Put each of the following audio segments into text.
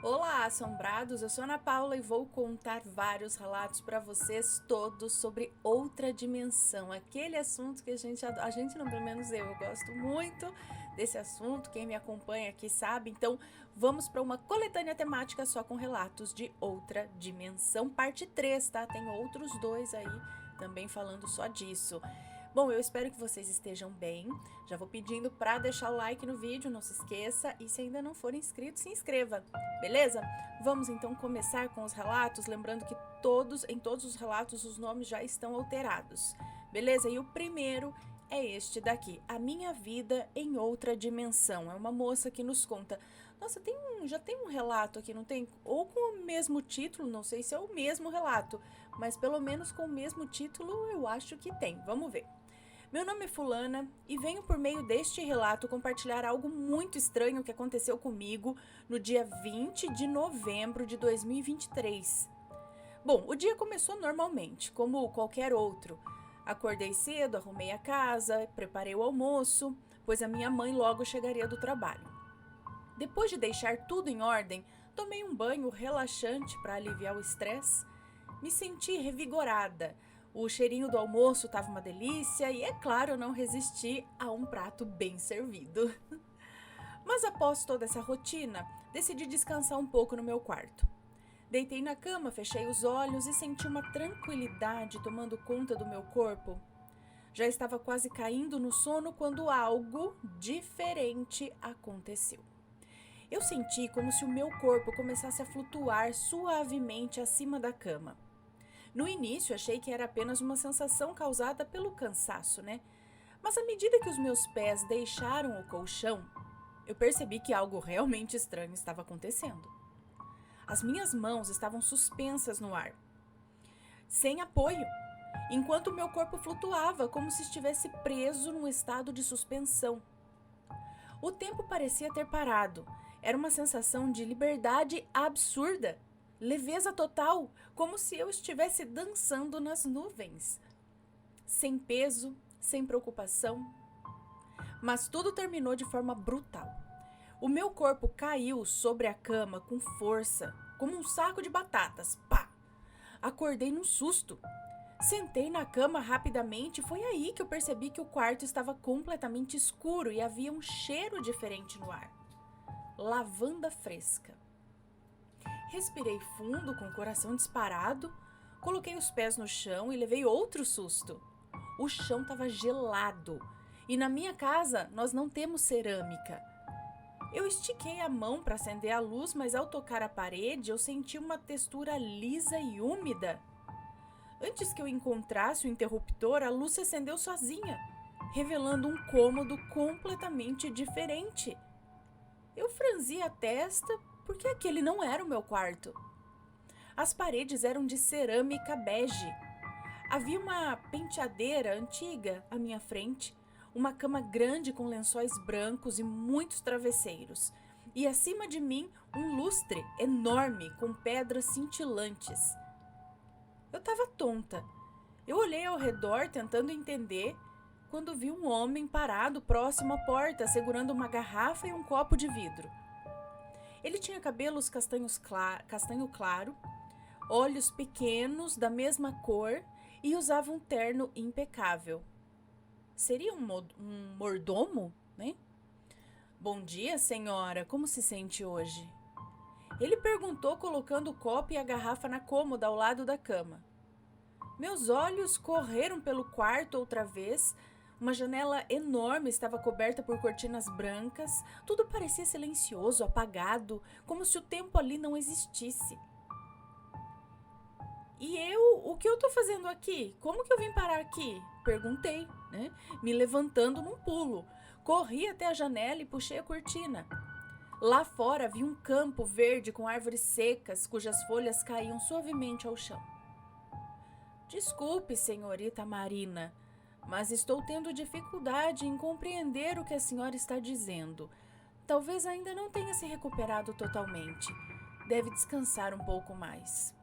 Olá, assombrados! Eu sou Ana Paula e vou contar vários relatos para vocês, todos sobre outra dimensão. Aquele assunto que a gente não, pelo menos eu gosto muito desse assunto. Quem me acompanha aqui sabe. Então, vamos para uma coletânea temática só com relatos de outra dimensão, parte 3, tá? Tem outros dois aí também falando só disso. Bom, eu espero que vocês estejam bem. Já vou pedindo para deixar o like no vídeo, não se esqueça. E se ainda não for inscrito, se inscreva, beleza? Vamos então começar com os relatos, lembrando que em todos os relatos os nomes já estão alterados, beleza? E o primeiro é este daqui, A Minha Vida em Outra Dimensão. É uma moça que nos conta. Nossa, já tem um relato aqui, não tem? Ou com o mesmo título, não sei se é o mesmo relato, mas pelo menos com o mesmo título eu acho que tem. Vamos ver. Meu nome é Fulana e venho por meio deste relato compartilhar algo muito estranho que aconteceu comigo no dia 20 de novembro de 2023. Bom, o dia começou normalmente, como qualquer outro. Acordei cedo, arrumei a casa, preparei o almoço, pois a minha mãe logo chegaria do trabalho. Depois de deixar tudo em ordem, tomei um banho relaxante para aliviar o estresse. Me senti revigorada. O cheirinho do almoço estava uma delícia e, é claro, eu não resisti a um prato bem servido. Mas após toda essa rotina, decidi descansar um pouco no meu quarto. Deitei na cama, fechei os olhos e senti uma tranquilidade tomando conta do meu corpo. Já estava quase caindo no sono quando algo diferente aconteceu. Eu senti como se o meu corpo começasse a flutuar suavemente acima da cama. No início, achei que era apenas uma sensação causada pelo cansaço, né? Mas à medida que os meus pés deixaram o colchão, eu percebi que algo realmente estranho estava acontecendo. As minhas mãos estavam suspensas no ar, sem apoio, enquanto o meu corpo flutuava como se estivesse preso num estado de suspensão. O tempo parecia ter parado. Era uma sensação de liberdade absurda. Leveza total, como se eu estivesse dançando nas nuvens. Sem peso, sem preocupação. Mas tudo terminou de forma brutal. O meu corpo caiu sobre a cama com força, como um saco de batatas. Pá! Acordei num susto. Sentei na cama rapidamente e foi aí que eu percebi que o quarto estava completamente escuro e havia um cheiro diferente no ar. Lavanda fresca. Respirei fundo, com o coração disparado, coloquei os pés no chão e levei outro susto. O chão estava gelado e na minha casa nós não temos cerâmica. Eu estiquei a mão para acender a luz, mas ao tocar a parede eu senti uma textura lisa e úmida. Antes que eu encontrasse o interruptor, a luz se acendeu sozinha, revelando um cômodo completamente diferente. Eu franzi a testa porque aquele não era o meu quarto. As paredes eram de cerâmica bege. Havia uma penteadeira antiga à minha frente, uma cama grande com lençóis brancos e muitos travesseiros, e acima de mim um lustre enorme com pedras cintilantes. Eu estava tonta. Eu olhei ao redor tentando entender quando vi um homem parado próximo à porta segurando uma garrafa e um copo de vidro. Ele tinha cabelos castanho claro, olhos pequenos da mesma cor e usava um terno impecável. Seria um mordomo, né? Bom dia, senhora. Como se sente hoje? Ele perguntou, colocando o copo e a garrafa na cômoda ao lado da cama. Meus olhos correram pelo quarto outra vez. Uma janela enorme estava coberta por cortinas brancas. Tudo parecia silencioso, apagado, como se o tempo ali não existisse. E o que eu tô fazendo aqui? Como que eu vim parar aqui? Perguntei, né? Me levantando num pulo. Corri até a janela e puxei a cortina. Lá fora vi um campo verde com árvores secas, cujas folhas caíam suavemente ao chão. Desculpe, senhorita Marina, mas estou tendo dificuldade em compreender o que a senhora está dizendo. Talvez ainda não tenha se recuperado totalmente. Deve descansar um pouco mais.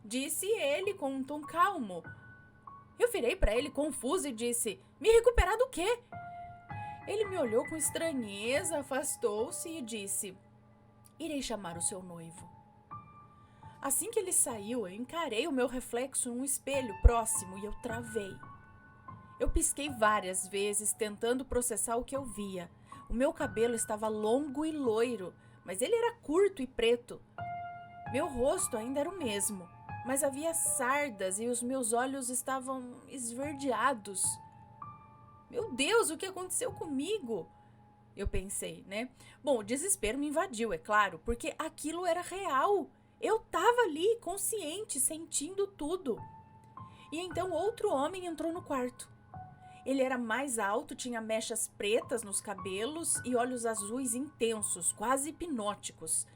Disse ele com um tom calmo. Eu virei para ele confusa e disse: Me recuperar do quê? Ele me olhou com estranheza, afastou-se e disse: Irei chamar o seu noivo. Assim que ele saiu, eu encarei o meu reflexo em um espelho próximo e eu travei. Eu pisquei várias vezes, tentando processar o que eu via. O meu cabelo estava longo e loiro, mas ele era curto e preto. Meu rosto ainda era o mesmo, mas havia sardas e os meus olhos estavam esverdeados. Meu Deus, o que aconteceu comigo? Eu pensei, né? Bom, o desespero me invadiu, é claro, porque aquilo era real. Eu estava ali, consciente, sentindo tudo. E então outro homem entrou no quarto. Ele era mais alto, tinha mechas pretas nos cabelos e olhos azuis intensos, quase hipnóticos.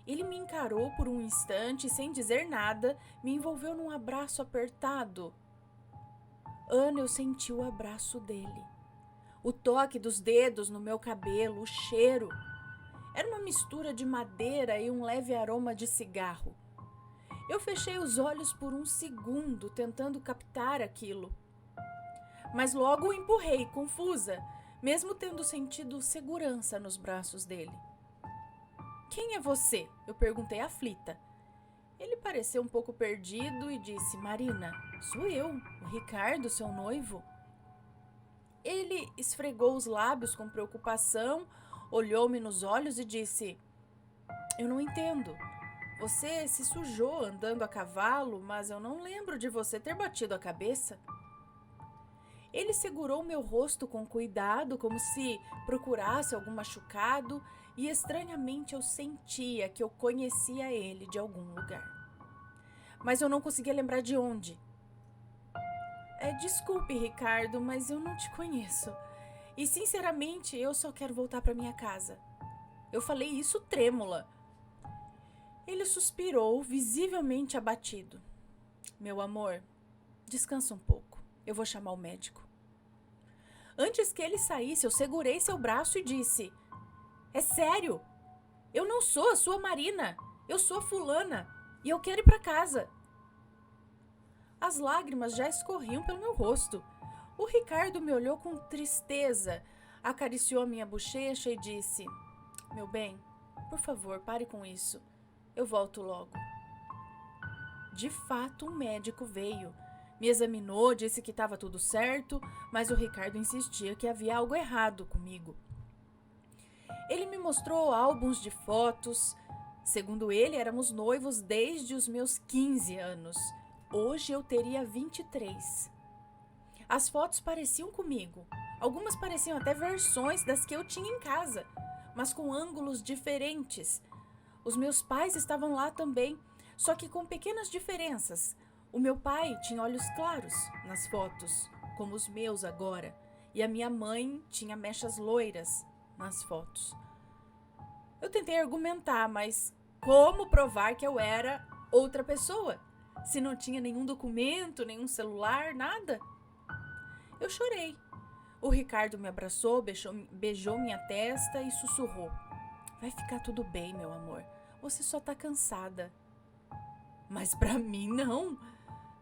Ele me encarou por um instante e, sem dizer nada, me envolveu num abraço apertado. Ana, eu senti o abraço dele. O toque dos dedos no meu cabelo, o cheiro. Era uma mistura de madeira e um leve aroma de cigarro. Eu fechei os olhos por um segundo, tentando captar aquilo. Mas logo o empurrei, confusa, mesmo tendo sentido segurança nos braços dele. Quem é você? Eu perguntei aflita. Ele pareceu um pouco perdido e disse: Marina, sou eu, o Ricardo, seu noivo. Ele esfregou os lábios com preocupação, olhou-me nos olhos e disse: eu não entendo. Você se sujou andando a cavalo, mas eu não lembro de você ter batido a cabeça. Ele segurou meu rosto com cuidado, como se procurasse algum machucado, e estranhamente eu sentia que eu conhecia ele de algum lugar. Mas eu não conseguia lembrar de onde. Desculpe, Ricardo, mas eu não te conheço. E, sinceramente, eu só quero voltar para minha casa. Eu falei isso trêmula. Ele suspirou, visivelmente abatido. Meu amor, descansa um pouco. Eu vou chamar o médico. Antes que ele saísse, eu segurei seu braço e disse: é sério? Eu não sou a sua Marina. Eu sou a fulana. E eu quero ir para casa. As lágrimas já escorriam pelo meu rosto. O Ricardo me olhou com tristeza, acariciou minha bochecha e disse: meu bem, por favor, pare com isso. Eu volto logo. De fato, um médico veio. Me examinou, disse que estava tudo certo, mas o Ricardo insistia que havia algo errado comigo. Ele me mostrou álbuns de fotos. Segundo ele, éramos noivos desde os meus 15 anos. Hoje eu teria 23. As fotos pareciam comigo. Algumas pareciam até versões das que eu tinha em casa, mas com ângulos diferentes. Os meus pais estavam lá também, só que com pequenas diferenças. O meu pai tinha olhos claros nas fotos, como os meus agora, e a minha mãe tinha mechas loiras nas fotos. Eu tentei argumentar, mas como provar que eu era outra pessoa? Se não tinha nenhum documento, nenhum celular, nada. Eu chorei. O Ricardo me abraçou, beijou minha testa e sussurrou: vai ficar tudo bem, meu amor. Você só tá cansada. Mas pra mim, não.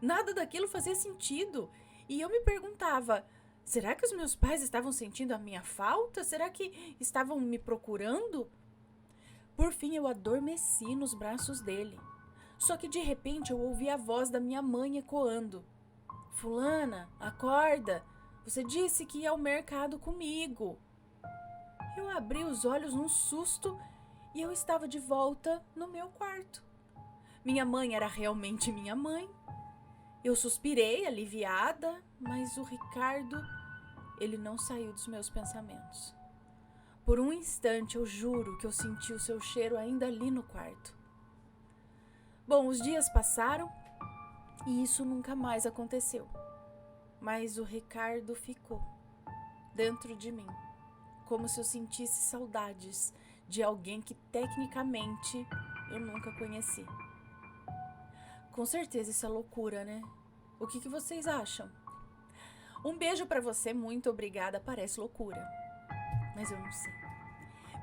Nada daquilo fazia sentido. E eu me perguntava: será que os meus pais estavam sentindo a minha falta? Será que estavam me procurando? Por fim, eu adormeci nos braços dele. Só que de repente eu ouvi a voz da minha mãe ecoando: fulana, acorda. Você disse que ia ao mercado comigo. Eu abri os olhos num susto e eu estava de volta no meu quarto. Minha mãe era realmente minha mãe. Eu suspirei, aliviada, mas o Ricardo, ele não saiu dos meus pensamentos. Por um instante, eu juro que eu senti o seu cheiro ainda ali no quarto. Bom, os dias passaram e isso nunca mais aconteceu. Mas o Ricardo ficou dentro de mim, como se eu sentisse saudades de alguém que tecnicamente eu nunca conheci. Com certeza isso é loucura, né? O que vocês acham? Um beijo pra você, muito obrigada, parece loucura. Mas eu não sei.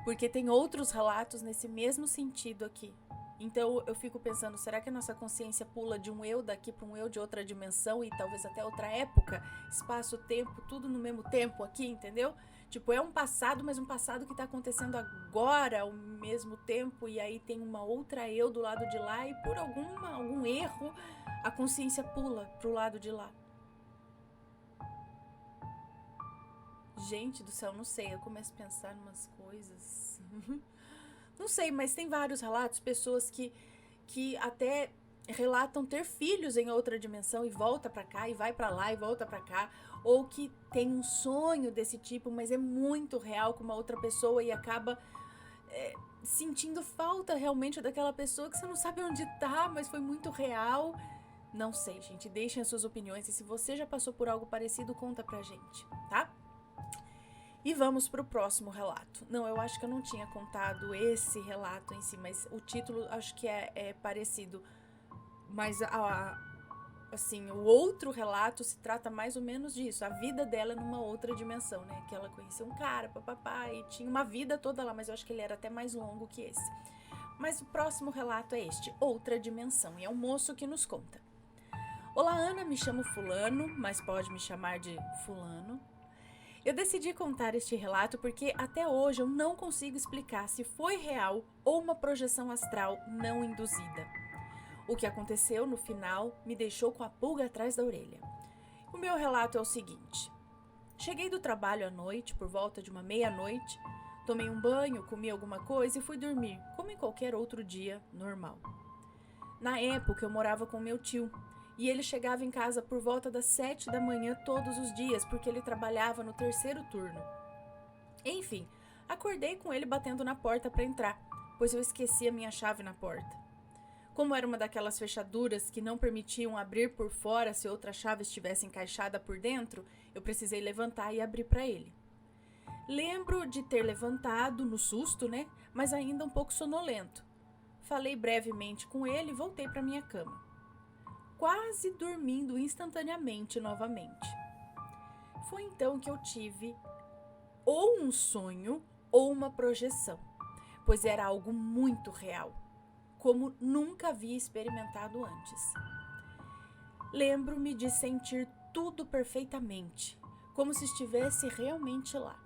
Porque tem outros relatos nesse mesmo sentido aqui. Então eu fico pensando, será que a nossa consciência pula de um eu daqui para um eu de outra dimensão e talvez até outra época, espaço, tempo, tudo no mesmo tempo aqui, entendeu? Tipo, é um passado, mas um passado que tá acontecendo agora ao mesmo tempo, e aí tem uma outra eu do lado de lá, e por algum erro, a consciência pula pro lado de lá. Gente do céu, não sei, eu começo a pensar em umas coisas. Não sei, mas tem vários relatos, pessoas que até relatam ter filhos em outra dimensão e volta pra cá e vai pra lá e volta pra cá, ou que tem um sonho desse tipo, mas é muito real com uma outra pessoa e acaba sentindo falta realmente daquela pessoa que você não sabe onde tá, mas foi muito real. Não sei, gente, deixem as suas opiniões e se você já passou por algo parecido, conta pra gente, tá? E vamos pro próximo relato. Não, eu acho que eu não tinha contado esse relato em si, mas o título acho que é parecido. Mas, assim, o outro relato se trata mais ou menos disso. A vida dela numa outra dimensão, né? Que ela conheceu um cara, papapá, e tinha uma vida toda lá, mas eu acho que ele era até mais longo que esse. Mas o próximo relato é este, Outra Dimensão, e é um moço que nos conta. Olá, Ana, me chamo Fulano, mas pode me chamar de Fulano. Eu decidi contar este relato porque até hoje eu não consigo explicar se foi real ou uma projeção astral não induzida. O que aconteceu no final me deixou com a pulga atrás da orelha. O meu relato é o seguinte. Cheguei do trabalho à noite, por volta de uma meia-noite, tomei um banho, comi alguma coisa e fui dormir, como em qualquer outro dia normal. Na época eu morava com meu tio, e ele chegava em casa por volta das 7 da manhã todos os dias, porque ele trabalhava no terceiro turno. Enfim, acordei com ele batendo na porta para entrar, pois eu esqueci a minha chave na porta. Como era uma daquelas fechaduras que não permitiam abrir por fora se outra chave estivesse encaixada por dentro, eu precisei levantar e abrir para ele. Lembro de ter levantado, no susto, né? Mas ainda um pouco sonolento. Falei brevemente com ele e voltei para minha cama, quase dormindo instantaneamente novamente. Foi então que eu tive ou um sonho ou uma projeção, pois era algo muito real, como nunca havia experimentado antes. Lembro-me de sentir tudo perfeitamente, como se estivesse realmente lá.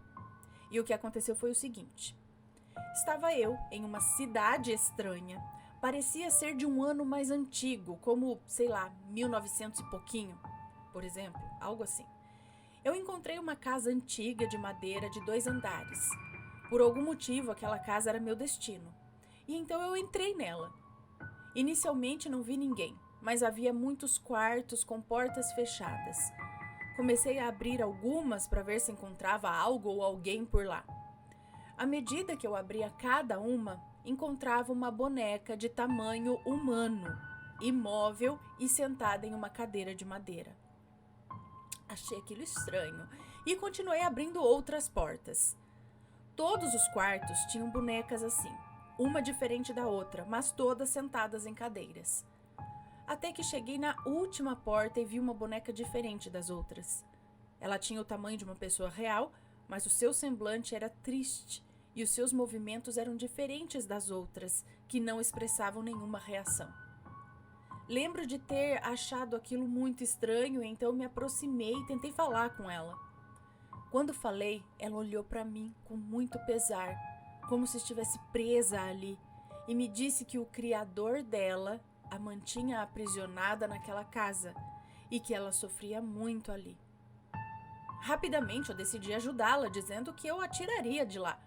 E o que aconteceu foi o seguinte. Estava eu em uma cidade estranha, parecia ser de um ano mais antigo, como, sei lá, 1900 e pouquinho, por exemplo, algo assim. Eu encontrei uma casa antiga de madeira de 2 andares. Por algum motivo, aquela casa era meu destino. E então eu entrei nela. Inicialmente não vi ninguém, mas havia muitos quartos com portas fechadas. Comecei a abrir algumas para ver se encontrava algo ou alguém por lá. À medida que eu abria cada uma, encontrava uma boneca de tamanho humano, imóvel e sentada em uma cadeira de madeira. Achei aquilo estranho e continuei abrindo outras portas. Todos os quartos tinham bonecas assim, uma diferente da outra, mas todas sentadas em cadeiras. Até que cheguei na última porta e vi uma boneca diferente das outras. Ela tinha o tamanho de uma pessoa real, mas o seu semblante era triste e os seus movimentos eram diferentes das outras, que não expressavam nenhuma reação. Lembro de ter achado aquilo muito estranho, então me aproximei e tentei falar com ela. Quando falei, ela olhou para mim com muito pesar, como se estivesse presa ali, e me disse que o criador dela a mantinha aprisionada naquela casa e que ela sofria muito ali. Rapidamente eu decidi ajudá-la, dizendo que eu a tiraria de lá.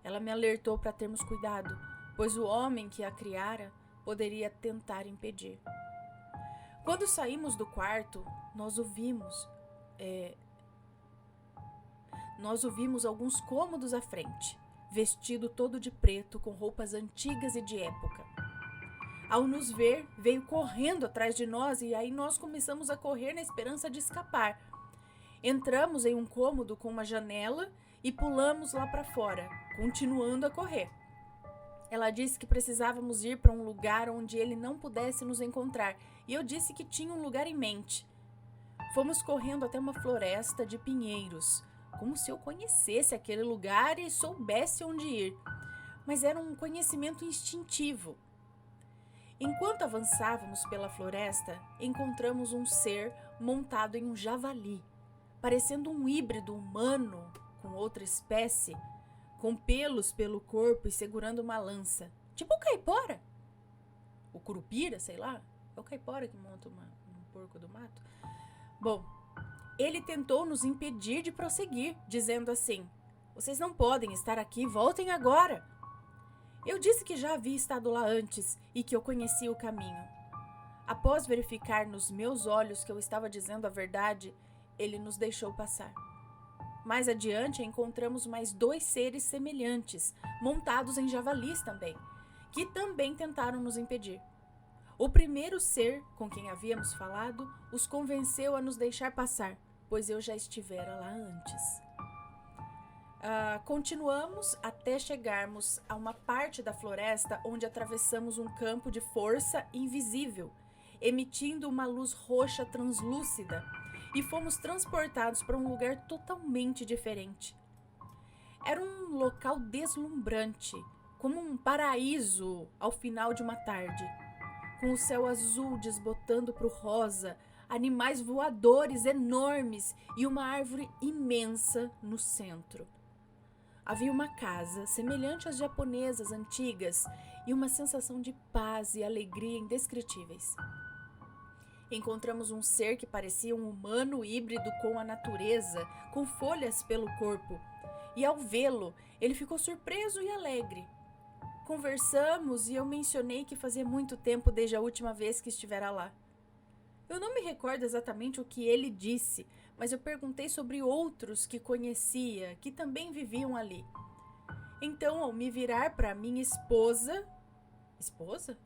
Ela me alertou para termos cuidado, pois o homem que a criara poderia tentar impedir. Quando saímos do quarto, nós o vimos alguns cômodos à frente, vestido todo de preto, com roupas antigas e de época. Ao nos ver, veio correndo atrás de nós e aí nós começamos a correr na esperança de escapar. Entramos em um cômodo com uma janela e pulamos lá para fora, continuando a correr. Ela disse que precisávamos ir para um lugar onde ele não pudesse nos encontrar e eu disse que tinha um lugar em mente. Fomos correndo até uma floresta de pinheiros, como se eu conhecesse aquele lugar e soubesse onde ir. Mas era um conhecimento instintivo. Enquanto avançávamos pela floresta, encontramos um ser montado em um javali, parecendo um híbrido humano com outra espécie, com pelos pelo corpo e segurando uma lança. Tipo o caipora. O curupira, sei lá. É o caipora que monta um porco do mato. Bom, ele tentou nos impedir de prosseguir, dizendo assim: vocês não podem estar aqui, voltem agora. Eu disse que já havia estado lá antes e que eu conhecia o caminho. Após verificar nos meus olhos que eu estava dizendo a verdade, ele nos deixou passar. Mais adiante, encontramos mais 2 seres semelhantes, montados em javalis também, que também tentaram nos impedir. O primeiro ser com quem havíamos falado os convenceu a nos deixar passar, pois eu já estivera lá antes. Continuamos até chegarmos a uma parte da floresta onde atravessamos um campo de força invisível, emitindo uma luz roxa translúcida, e fomos transportados para um lugar totalmente diferente. Era um local deslumbrante, como um paraíso ao final de uma tarde, com o céu azul desbotando para o rosa, animais voadores enormes e uma árvore imensa no centro. Havia uma casa semelhante às japonesas antigas e uma sensação de paz e alegria indescritíveis. Encontramos um ser que parecia um humano híbrido com a natureza, com folhas pelo corpo, e ao vê-lo, ele ficou surpreso e alegre. Conversamos e eu mencionei que fazia muito tempo desde a última vez que estivera lá. Eu não me recordo exatamente o que ele disse, mas eu perguntei sobre outros que conhecia, que também viviam ali. Então, ao me virar para minha esposa... Esposa?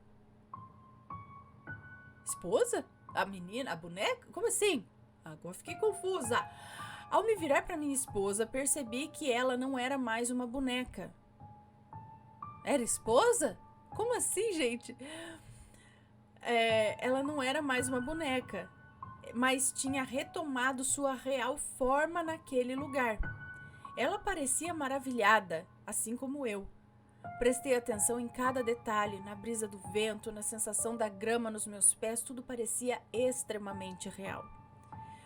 Esposa? A menina? A boneca? Como assim? Agora fiquei confusa. Ao me virar para minha esposa, percebi que ela não era mais uma boneca. Era esposa? Como assim, gente? Ela não era mais uma boneca, mas tinha retomado sua real forma naquele lugar. Ela parecia maravilhada, assim como eu. Prestei atenção em cada detalhe, na brisa do vento, na sensação da grama nos meus pés, tudo parecia extremamente real.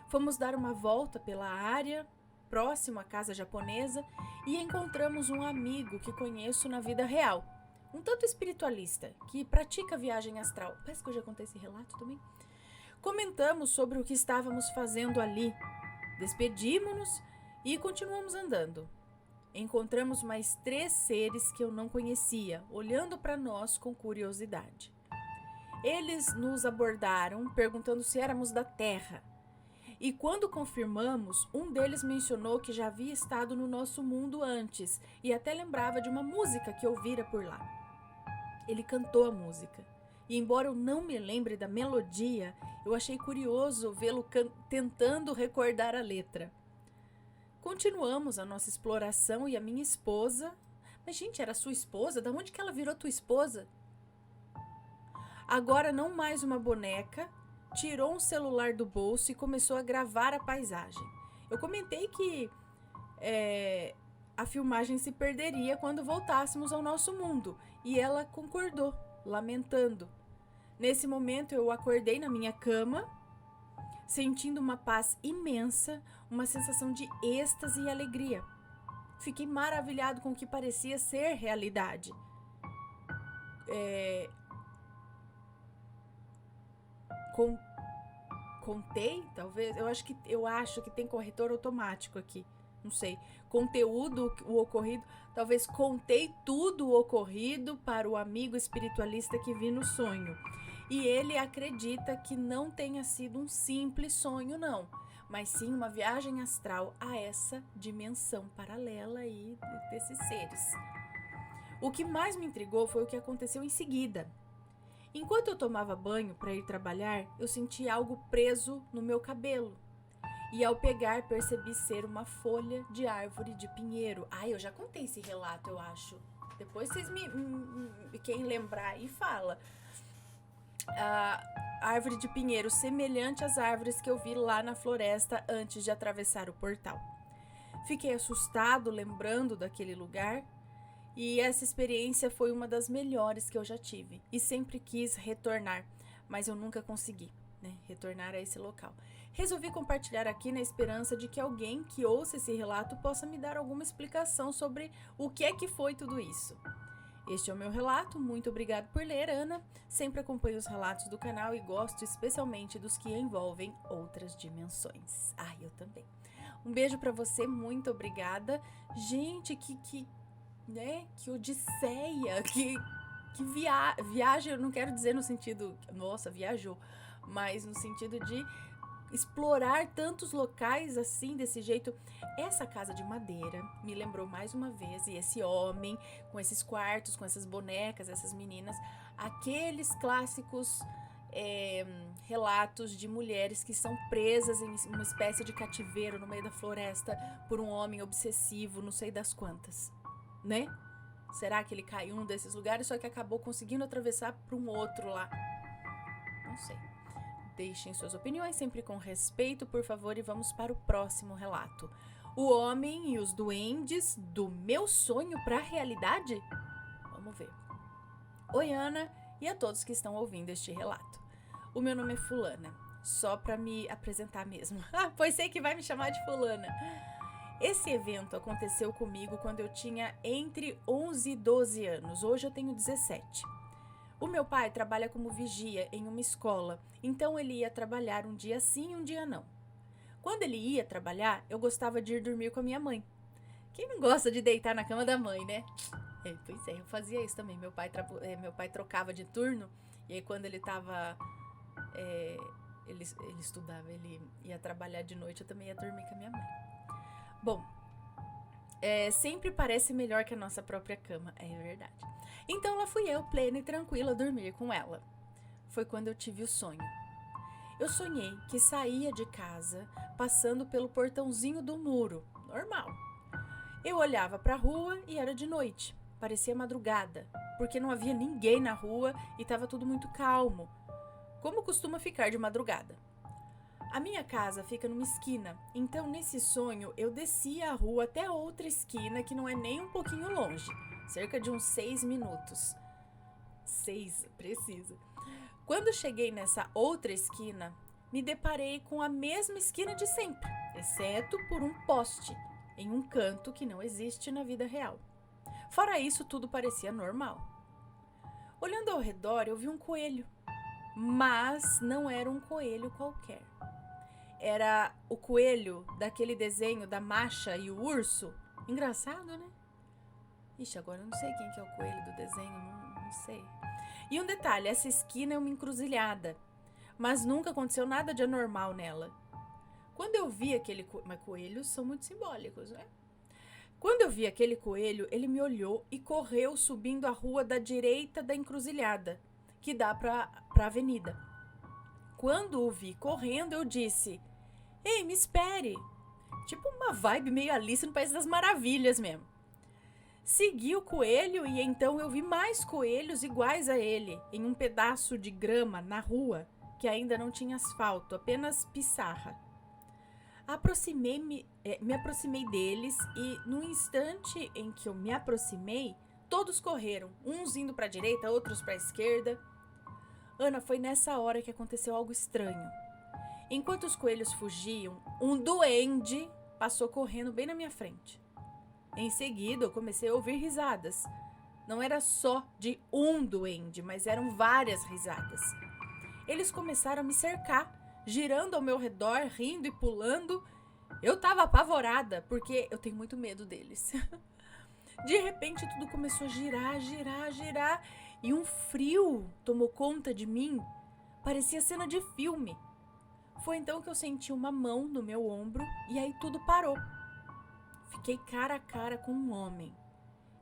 Fomos dar uma volta pela área, próximo à casa japonesa, e encontramos um amigo que conheço na vida real, um tanto espiritualista, que pratica viagem astral. Parece que eu já contei esse relato também. Comentamos sobre o que estávamos fazendo ali, despedimos-nos e continuamos andando. Encontramos mais 3 seres que eu não conhecia, olhando para nós com curiosidade. Eles nos abordaram, perguntando se éramos da Terra. E quando confirmamos, um deles mencionou que já havia estado no nosso mundo antes e até lembrava de uma música que ouvira por lá. Ele cantou a música. E embora eu não me lembre da melodia, eu achei curioso vê-lo tentando recordar a letra. Continuamos a nossa exploração e a minha esposa... Mas, gente, era sua esposa? Da onde que ela virou tua esposa? Agora não mais uma boneca, tirou um celular do bolso e começou a gravar a paisagem. Eu comentei que a filmagem se perderia quando voltássemos ao nosso mundo, e ela concordou, lamentando. Nesse momento eu acordei na minha cama, sentindo uma paz imensa, uma sensação de êxtase e alegria. Fiquei maravilhado com o que parecia ser realidade. Contei, talvez? Eu acho que tem corretor automático aqui. Não sei. Conteúdo, o ocorrido. Talvez contei tudo o ocorrido para o amigo espiritualista que vi no sonho. E ele acredita que não tenha sido um simples sonho, não, mas sim uma viagem astral a essa dimensão paralela aí desses seres. O que mais me intrigou foi o que aconteceu em seguida. Enquanto eu tomava banho para ir trabalhar, eu senti algo preso no meu cabelo. E ao pegar, percebi ser uma folha de árvore de pinheiro. Eu já contei esse relato, eu acho. Depois vocês quem lembrar aí fala. A árvore de pinheiro semelhante às árvores que eu vi lá na floresta antes de atravessar o portal. Fiquei assustado lembrando daquele lugar e essa experiência foi uma das melhores que eu já tive e sempre quis retornar, mas eu nunca consegui. né, retornar a esse local. Resolvi compartilhar aqui na esperança de que alguém que ouça esse relato possa me dar alguma explicação sobre o que é que foi tudo isso. Este é o meu relato, muito obrigado por ler, Ana. Sempre acompanho os relatos do canal e gosto especialmente dos que envolvem outras dimensões. Eu também. Um beijo pra você, muito obrigada. Gente, que odisseia, que viagem, eu não quero dizer no sentido, nossa, viajou, mas no sentido de explorar tantos locais assim, desse jeito. Essa casa de madeira me lembrou mais uma vez, e esse homem com esses quartos, com essas bonecas, essas meninas, aqueles clássicos relatos de mulheres que são presas em uma espécie de cativeiro no meio da floresta por um homem obsessivo, não sei das quantas, né? Será que ele caiu em um desses lugares, só que acabou conseguindo atravessar para um outro lá? Não sei. Deixem suas opiniões sempre com respeito, por favor, e vamos para o próximo relato. O homem e os duendes do meu sonho para a realidade? Vamos ver. Oi, Ana, e a todos que estão ouvindo este relato. O meu nome é Fulana, só para me apresentar mesmo. Pois sei que vai me chamar de Fulana. Esse evento aconteceu comigo quando eu tinha entre 11 e 12 anos. Hoje eu tenho 17. O meu pai trabalha como vigia em uma escola, então ele ia trabalhar um dia sim e um dia não. Quando ele ia trabalhar, eu gostava de ir dormir com a minha mãe. Quem não gosta de deitar na cama da mãe, né? Pois é, eu fazia isso também. Meu pai trocava de turno, e aí quando ele estava... ele estudava, ele ia trabalhar de noite, eu também ia dormir com a minha mãe. Bom, sempre parece melhor que a nossa própria cama, é verdade. Então lá fui eu, plena e tranquila, dormir com ela. Foi quando eu tive o sonho. Eu sonhei que saía de casa, passando pelo portãozinho do muro, normal. Eu olhava para a rua e era de noite, parecia madrugada, porque não havia ninguém na rua e estava tudo muito calmo, como costuma ficar de madrugada. A minha casa fica numa esquina, então nesse sonho eu descia a rua até outra esquina que não é nem um pouquinho longe, cerca de uns 6 minutos. 6, precisa. Quando cheguei nessa outra esquina, me deparei com a mesma esquina de sempre, exceto por um poste, em um canto que não existe na vida real. Fora isso, tudo parecia normal. Olhando ao redor, eu vi um coelho, mas não era um coelho qualquer. Era o coelho daquele desenho da Masha e o urso. Engraçado, né? Ixi, agora eu não sei quem que é o coelho do desenho, não sei. E um detalhe, essa esquina é uma encruzilhada, mas nunca aconteceu nada de anormal nela. Quando eu vi aquele mas coelhos são muito simbólicos, né? Quando eu vi aquele coelho, ele me olhou e correu subindo a rua da direita da encruzilhada, que dá pra avenida. Quando o vi correndo, eu disse: "Ei, me espere!" Tipo uma vibe meio Alice no País das Maravilhas mesmo. Segui o coelho e então eu vi mais coelhos iguais a ele, em um pedaço de grama na rua, que ainda não tinha asfalto, apenas pissarra. Me aproximei deles e, no instante em que eu me aproximei, todos correram, uns indo para a direita, outros para a esquerda. Ana, foi nessa hora que aconteceu algo estranho. Enquanto os coelhos fugiam, um duende passou correndo bem na minha frente. Em seguida, eu comecei a ouvir risadas. Não era só de um duende, mas eram várias risadas. Eles começaram a me cercar, girando ao meu redor, rindo e pulando. Eu estava apavorada, porque eu tenho muito medo deles. De repente, tudo começou a girar, e um frio tomou conta de mim. Parecia cena de filme. Foi então que eu senti uma mão no meu ombro e aí tudo parou. Fiquei cara a cara com um homem.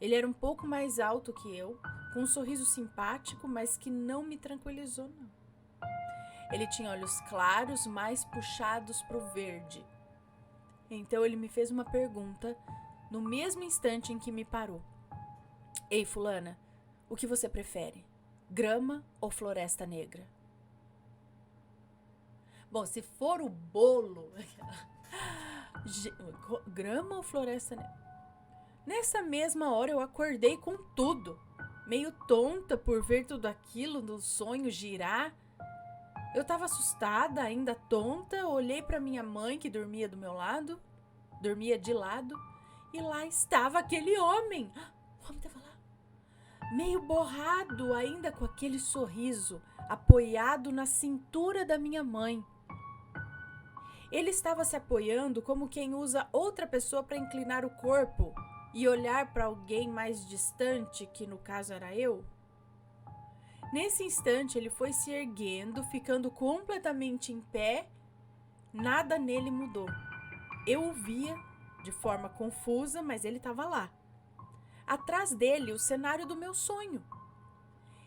Ele era um pouco mais alto que eu, com um sorriso simpático, mas que não me tranquilizou, não. Ele tinha olhos claros, mais puxados para o verde. Então ele me fez uma pergunta no mesmo instante em que me parou. Ei, fulana, o que você prefere? Grama ou floresta negra? Bom, se for o bolo... grama ou floresta negra? Nessa mesma hora eu acordei com tudo. Meio tonta por ver tudo aquilo no sonho girar. Eu estava assustada, ainda tonta, olhei para minha mãe que dormia do meu lado, dormia de lado, e lá estava aquele homem. O homem estava lá, meio borrado, ainda com aquele sorriso, apoiado na cintura da minha mãe. Ele estava se apoiando como quem usa outra pessoa para inclinar o corpo e olhar para alguém mais distante, que no caso era eu. Nesse instante, ele foi se erguendo, ficando completamente em pé. Nada nele mudou. Eu o via de forma confusa, mas ele estava lá. Atrás dele, o cenário do meu sonho.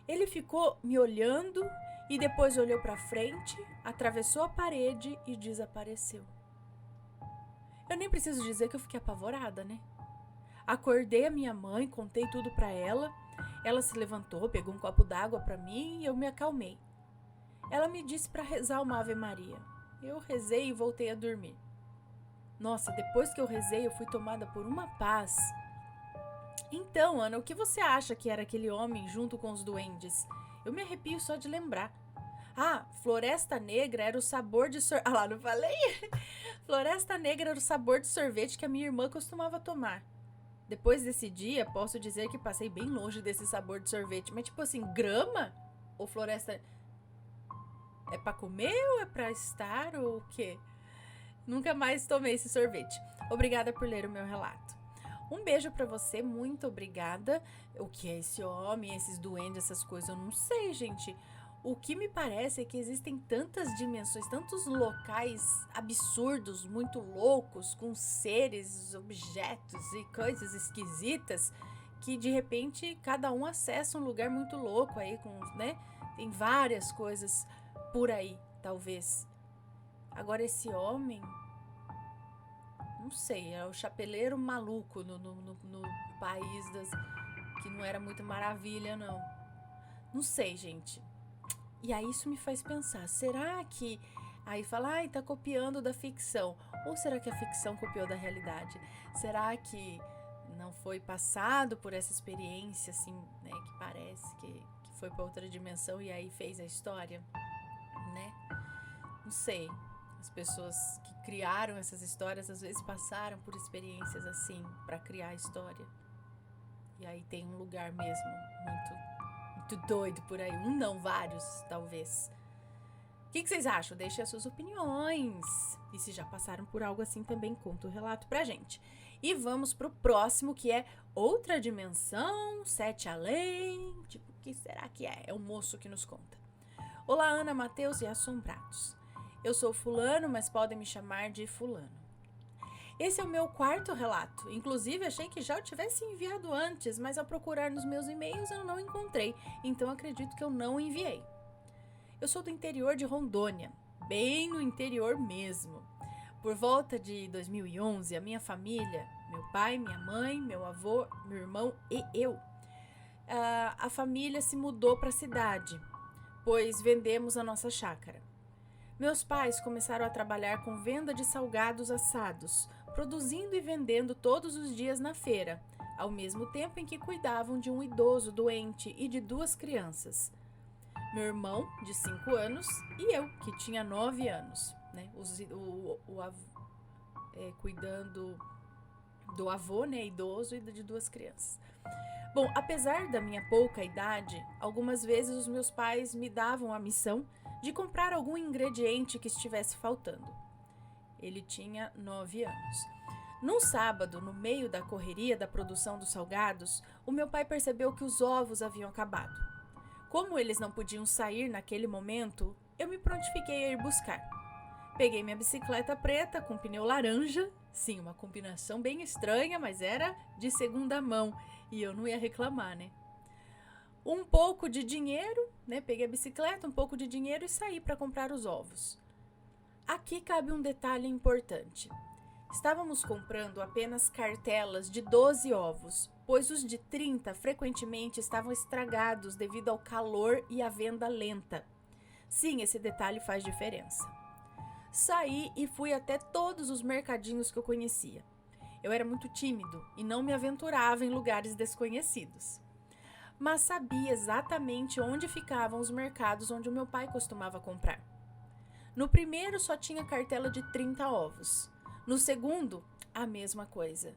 Ele ficou me olhando e depois olhou para frente, atravessou a parede e desapareceu. Eu nem preciso dizer que eu fiquei apavorada, né? Acordei a minha mãe, contei tudo para ela. Ela se levantou, pegou um copo d'água para mim e eu me acalmei. Ela me disse para rezar uma Ave Maria. Eu rezei e voltei a dormir. Nossa, depois que eu rezei, eu fui tomada por uma paz. Então, Ana, o que você acha que era aquele homem junto com os duendes? Eu me arrepio só de lembrar. Ah, Floresta Negra era o sabor de sorvete. Ah lá, não falei? Floresta Negra era o sabor de sorvete que a minha irmã costumava tomar. Depois desse dia, posso dizer que passei bem longe desse sabor de sorvete. Mas tipo assim, grama? Ou floresta... É pra comer ou é pra estar ou o quê? Nunca mais tomei esse sorvete. Obrigada por ler o meu relato. Um beijo pra você, muito obrigada. O que é esse homem, esses duendes, essas coisas? Eu não sei, gente. O que me parece é que existem tantas dimensões, tantos locais absurdos, muito loucos, com seres, objetos e coisas esquisitas, que de repente cada um acessa um lugar muito louco aí, né? Tem várias coisas por aí, talvez. Agora esse homem, não sei, é o chapeleiro maluco no país que não era muito maravilha, não. Não sei, gente. E aí isso me faz pensar, será que... Aí fala, ai, tá copiando da ficção. Ou será que a ficção copiou da realidade? Será que não foi passado por essa experiência, assim, né, que parece que foi pra outra dimensão e aí fez a história, né? Não sei. As pessoas que criaram essas histórias às vezes passaram por experiências assim pra criar a história. E aí tem um lugar mesmo muito doido por aí. Um não, vários, talvez. O que vocês acham? Deixem as suas opiniões. E se já passaram por algo assim, também conta o relato pra gente. E vamos pro próximo, que é outra dimensão, sete além. Tipo, o que será que é? É o moço que nos conta. Olá, Ana, Matheus e assombrados. Eu sou fulano, mas podem me chamar de fulano. Esse é o meu quarto relato. Inclusive, achei que já o tivesse enviado antes, mas ao procurar nos meus e-mails eu não encontrei, então acredito que eu não enviei. Eu sou do interior de Rondônia, bem no interior mesmo. Por volta de 2011, a minha família, meu pai, minha mãe, meu avô, meu irmão e eu, a família se mudou para a cidade, pois vendemos a nossa chácara. Meus pais começaram a trabalhar com venda de salgados assados, produzindo e vendendo todos os dias na feira, ao mesmo tempo em que cuidavam de um idoso doente e de 2 crianças. Meu irmão, de 5 anos, e eu, que tinha 9 anos, né? Cuidando do avô, né, idoso, e de 2 crianças. Bom, apesar da minha pouca idade, algumas vezes os meus pais me davam a missão de comprar algum ingrediente que estivesse faltando. Ele tinha 9 anos. Num sábado, no meio da correria da produção dos salgados, o meu pai percebeu que os ovos haviam acabado. Como eles não podiam sair naquele momento, eu me prontifiquei a ir buscar. Peguei minha bicicleta preta com pneu laranja, sim, uma combinação bem estranha, mas era de segunda mão e eu não ia reclamar, né? Um pouco de dinheiro, né? Peguei a bicicleta, um pouco de dinheiro e saí para comprar os ovos. Aqui cabe um detalhe importante. Estávamos comprando apenas cartelas de 12 ovos, pois os de 30 frequentemente estavam estragados devido ao calor e à venda lenta. Sim, esse detalhe faz diferença. Saí e fui até todos os mercadinhos que eu conhecia. Eu era muito tímido e não me aventurava em lugares desconhecidos. Mas sabia exatamente onde ficavam os mercados onde o meu pai costumava comprar. No primeiro só tinha cartela de 30 ovos. No segundo, a mesma coisa.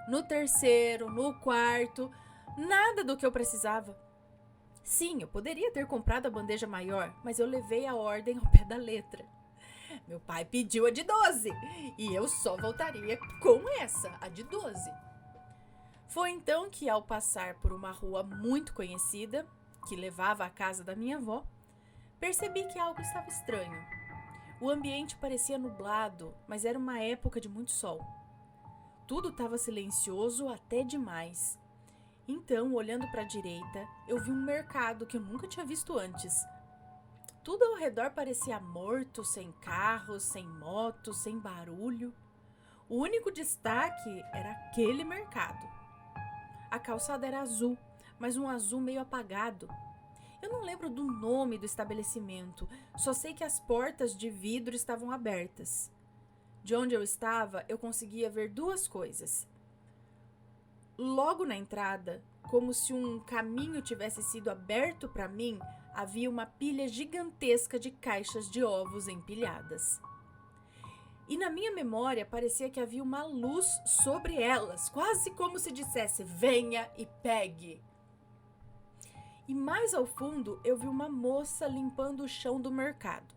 No terceiro, no quarto, nada do que eu precisava. Sim, eu poderia ter comprado a bandeja maior, mas eu levei a ordem ao pé da letra. Meu pai pediu a de 12 e eu só voltaria com essa, a de 12. Foi então que, ao passar por uma rua muito conhecida, que levava à casa da minha avó, percebi que algo estava estranho. O ambiente parecia nublado, mas era uma época de muito sol. Tudo estava silencioso até demais. Então, olhando para a direita, eu vi um mercado que eu nunca tinha visto antes. Tudo ao redor parecia morto, sem carros, sem motos, sem barulho. O único destaque era aquele mercado. A calçada era azul, mas um azul meio apagado. Eu não lembro do nome do estabelecimento, só sei que as portas de vidro estavam abertas. De onde eu estava, eu conseguia ver duas coisas. Logo na entrada, como se um caminho tivesse sido aberto para mim, havia uma pilha gigantesca de caixas de ovos empilhadas. E na minha memória parecia que havia uma luz sobre elas, quase como se dissesse: venha e pegue. E mais ao fundo eu vi uma moça limpando o chão do mercado.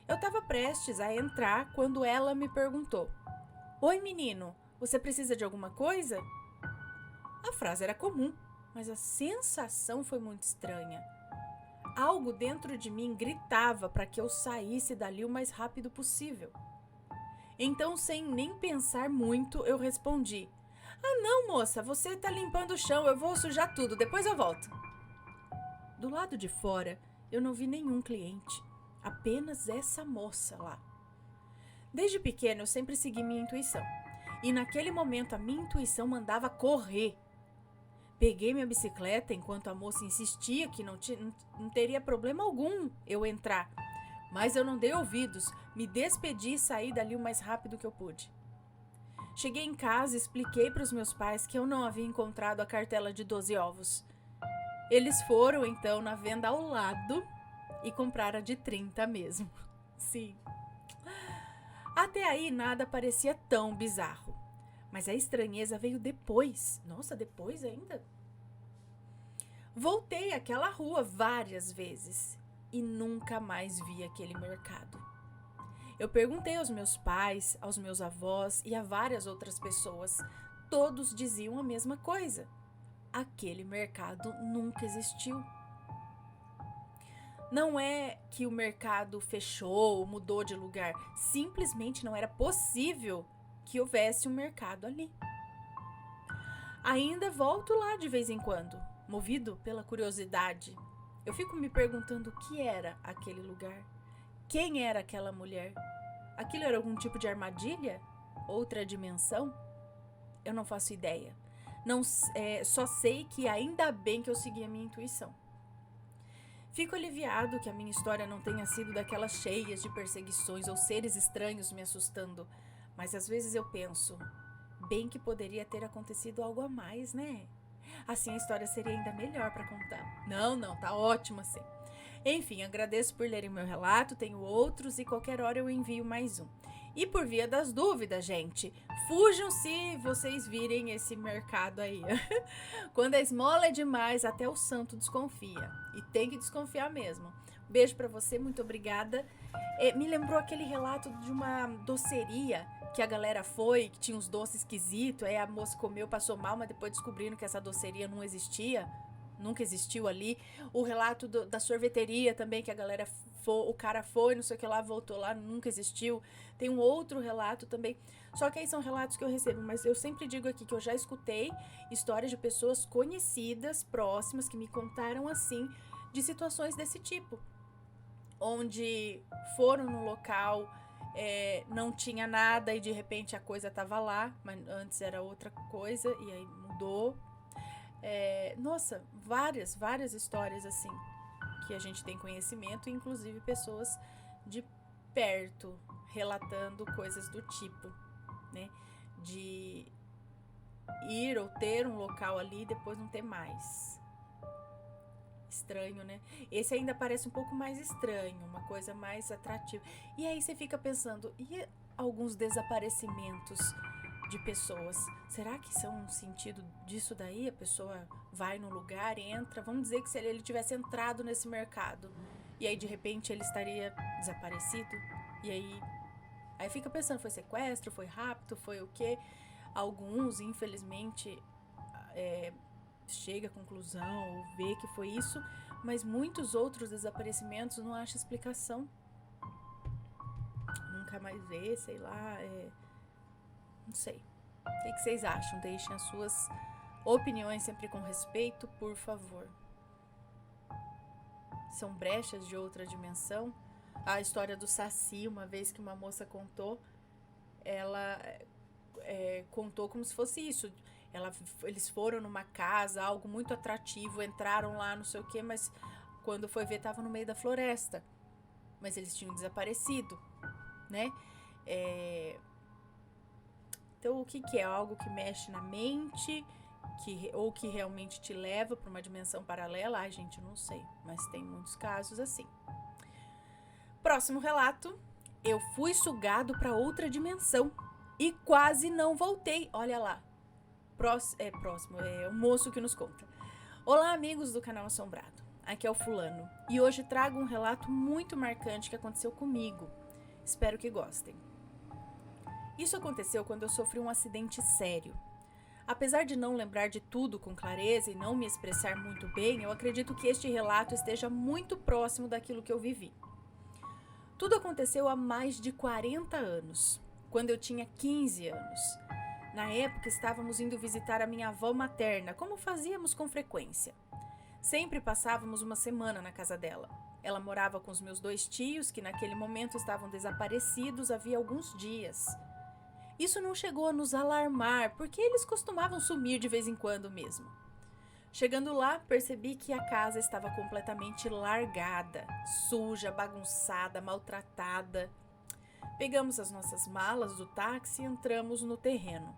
Eu estava prestes a entrar quando ela me perguntou: oi, menino, você precisa de alguma coisa? A frase era comum, mas a sensação foi muito estranha. Algo dentro de mim gritava para que eu saísse dali o mais rápido possível. Então, sem nem pensar muito, eu respondi: ah, não, moça, você está limpando o chão, eu vou sujar tudo, depois eu volto. Do lado de fora, eu não vi nenhum cliente, apenas essa moça lá. Desde pequeno, eu sempre segui minha intuição, e naquele momento a minha intuição mandava correr. Peguei minha bicicleta enquanto a moça insistia que não teria problema algum eu entrar. Mas eu não dei ouvidos, me despedi e saí dali o mais rápido que eu pude. Cheguei em casa e expliquei para os meus pais que eu não havia encontrado a cartela de 12 ovos. Eles foram então na venda ao lado e compraram a de 30 mesmo. Sim. Até aí nada parecia tão bizarro. Mas a estranheza veio depois. Nossa, depois ainda? Voltei àquela rua várias vezes e nunca mais vi aquele mercado. Eu perguntei aos meus pais, aos meus avós e a várias outras pessoas. Todos diziam a mesma coisa. Aquele mercado nunca existiu. Não é que o mercado fechou ou mudou de lugar. Simplesmente não era possível que houvesse um mercado ali. Ainda volto lá de vez em quando, movido pela curiosidade. Eu fico me perguntando o que era aquele lugar. Quem era aquela mulher? Aquilo era algum tipo de armadilha? Outra dimensão? Eu não faço ideia. Só sei que ainda bem que eu segui a minha intuição. Fico aliviado que a minha história não tenha sido daquelas cheias de perseguições ou seres estranhos me assustando. Mas às vezes eu penso, bem que poderia ter acontecido algo a mais, né? Assim a história seria ainda melhor para contar. Não, tá ótimo assim. Enfim, agradeço por lerem meu relato, tenho outros e qualquer hora eu envio mais um. E por via das dúvidas, gente, fujam se vocês virem esse mercado aí. Quando a esmola é demais, até o santo desconfia. E tem que desconfiar mesmo. Beijo pra você, muito obrigada. Me lembrou aquele relato de uma doceria que a galera foi, que tinha uns doces esquisitos, aí a moça comeu, passou mal, mas depois descobriram que essa doceria não existia. Nunca existiu ali. O relato da sorveteria também, que a galera o cara foi, não sei o que lá, voltou lá, nunca existiu. Tem um outro relato também. Só que aí são relatos que eu recebo, mas eu sempre digo aqui que eu já escutei histórias de pessoas conhecidas, próximas, que me contaram assim, de situações desse tipo. Onde foram no local, não tinha nada e de repente a coisa tava lá, mas antes era outra coisa e aí mudou. Nossa, várias histórias assim que a gente tem conhecimento, inclusive pessoas de perto relatando coisas do tipo, né? De ir ou ter um local ali e depois não ter mais. Estranho, né? Esse ainda parece um pouco mais estranho, uma coisa mais atrativa. E aí você fica pensando, e alguns desaparecimentos de pessoas? Será que são um sentido disso daí? A pessoa vai no lugar, entra, vamos dizer que se ele tivesse entrado nesse mercado, e aí de repente ele estaria desaparecido, e aí fica pensando, foi sequestro, foi rapto, foi o quê? Alguns, infelizmente, chega à conclusão ou vê que foi isso, mas muitos outros desaparecimentos não acham explicação. Nunca mais vê, sei lá, não sei. O que vocês acham? Deixem as suas opiniões sempre com respeito, por favor. São brechas de outra dimensão? A história do Saci, uma vez que uma moça contou, ela contou como se fosse isso. Eles foram numa casa, algo muito atrativo, entraram lá, não sei o que, mas quando foi ver, estava no meio da floresta. Mas eles tinham desaparecido, né? Então, o que é? Algo que mexe na mente, ou que realmente te leva para uma dimensão paralela? Ai, gente, não sei, mas tem muitos casos assim. Próximo relato. Eu fui sugado para outra dimensão e quase não voltei. Olha lá. Próximo, é o moço que nos conta. Olá, amigos do canal Assombrado. Aqui é o fulano. E hoje trago um relato muito marcante que aconteceu comigo. Espero que gostem. Isso aconteceu quando eu sofri um acidente sério. Apesar de não lembrar de tudo com clareza e não me expressar muito bem, eu acredito que este relato esteja muito próximo daquilo que eu vivi. Tudo aconteceu há mais de 40 anos, quando eu tinha 15 anos. Na época, estávamos indo visitar a minha avó materna, como fazíamos com frequência. Sempre passávamos uma semana na casa dela. Ela morava com os meus 2 tios, que naquele momento estavam desaparecidos havia alguns dias. Isso não chegou a nos alarmar, porque eles costumavam sumir de vez em quando mesmo. Chegando lá, percebi que a casa estava completamente largada, suja, bagunçada, maltratada. Pegamos as nossas malas do táxi e entramos no terreno.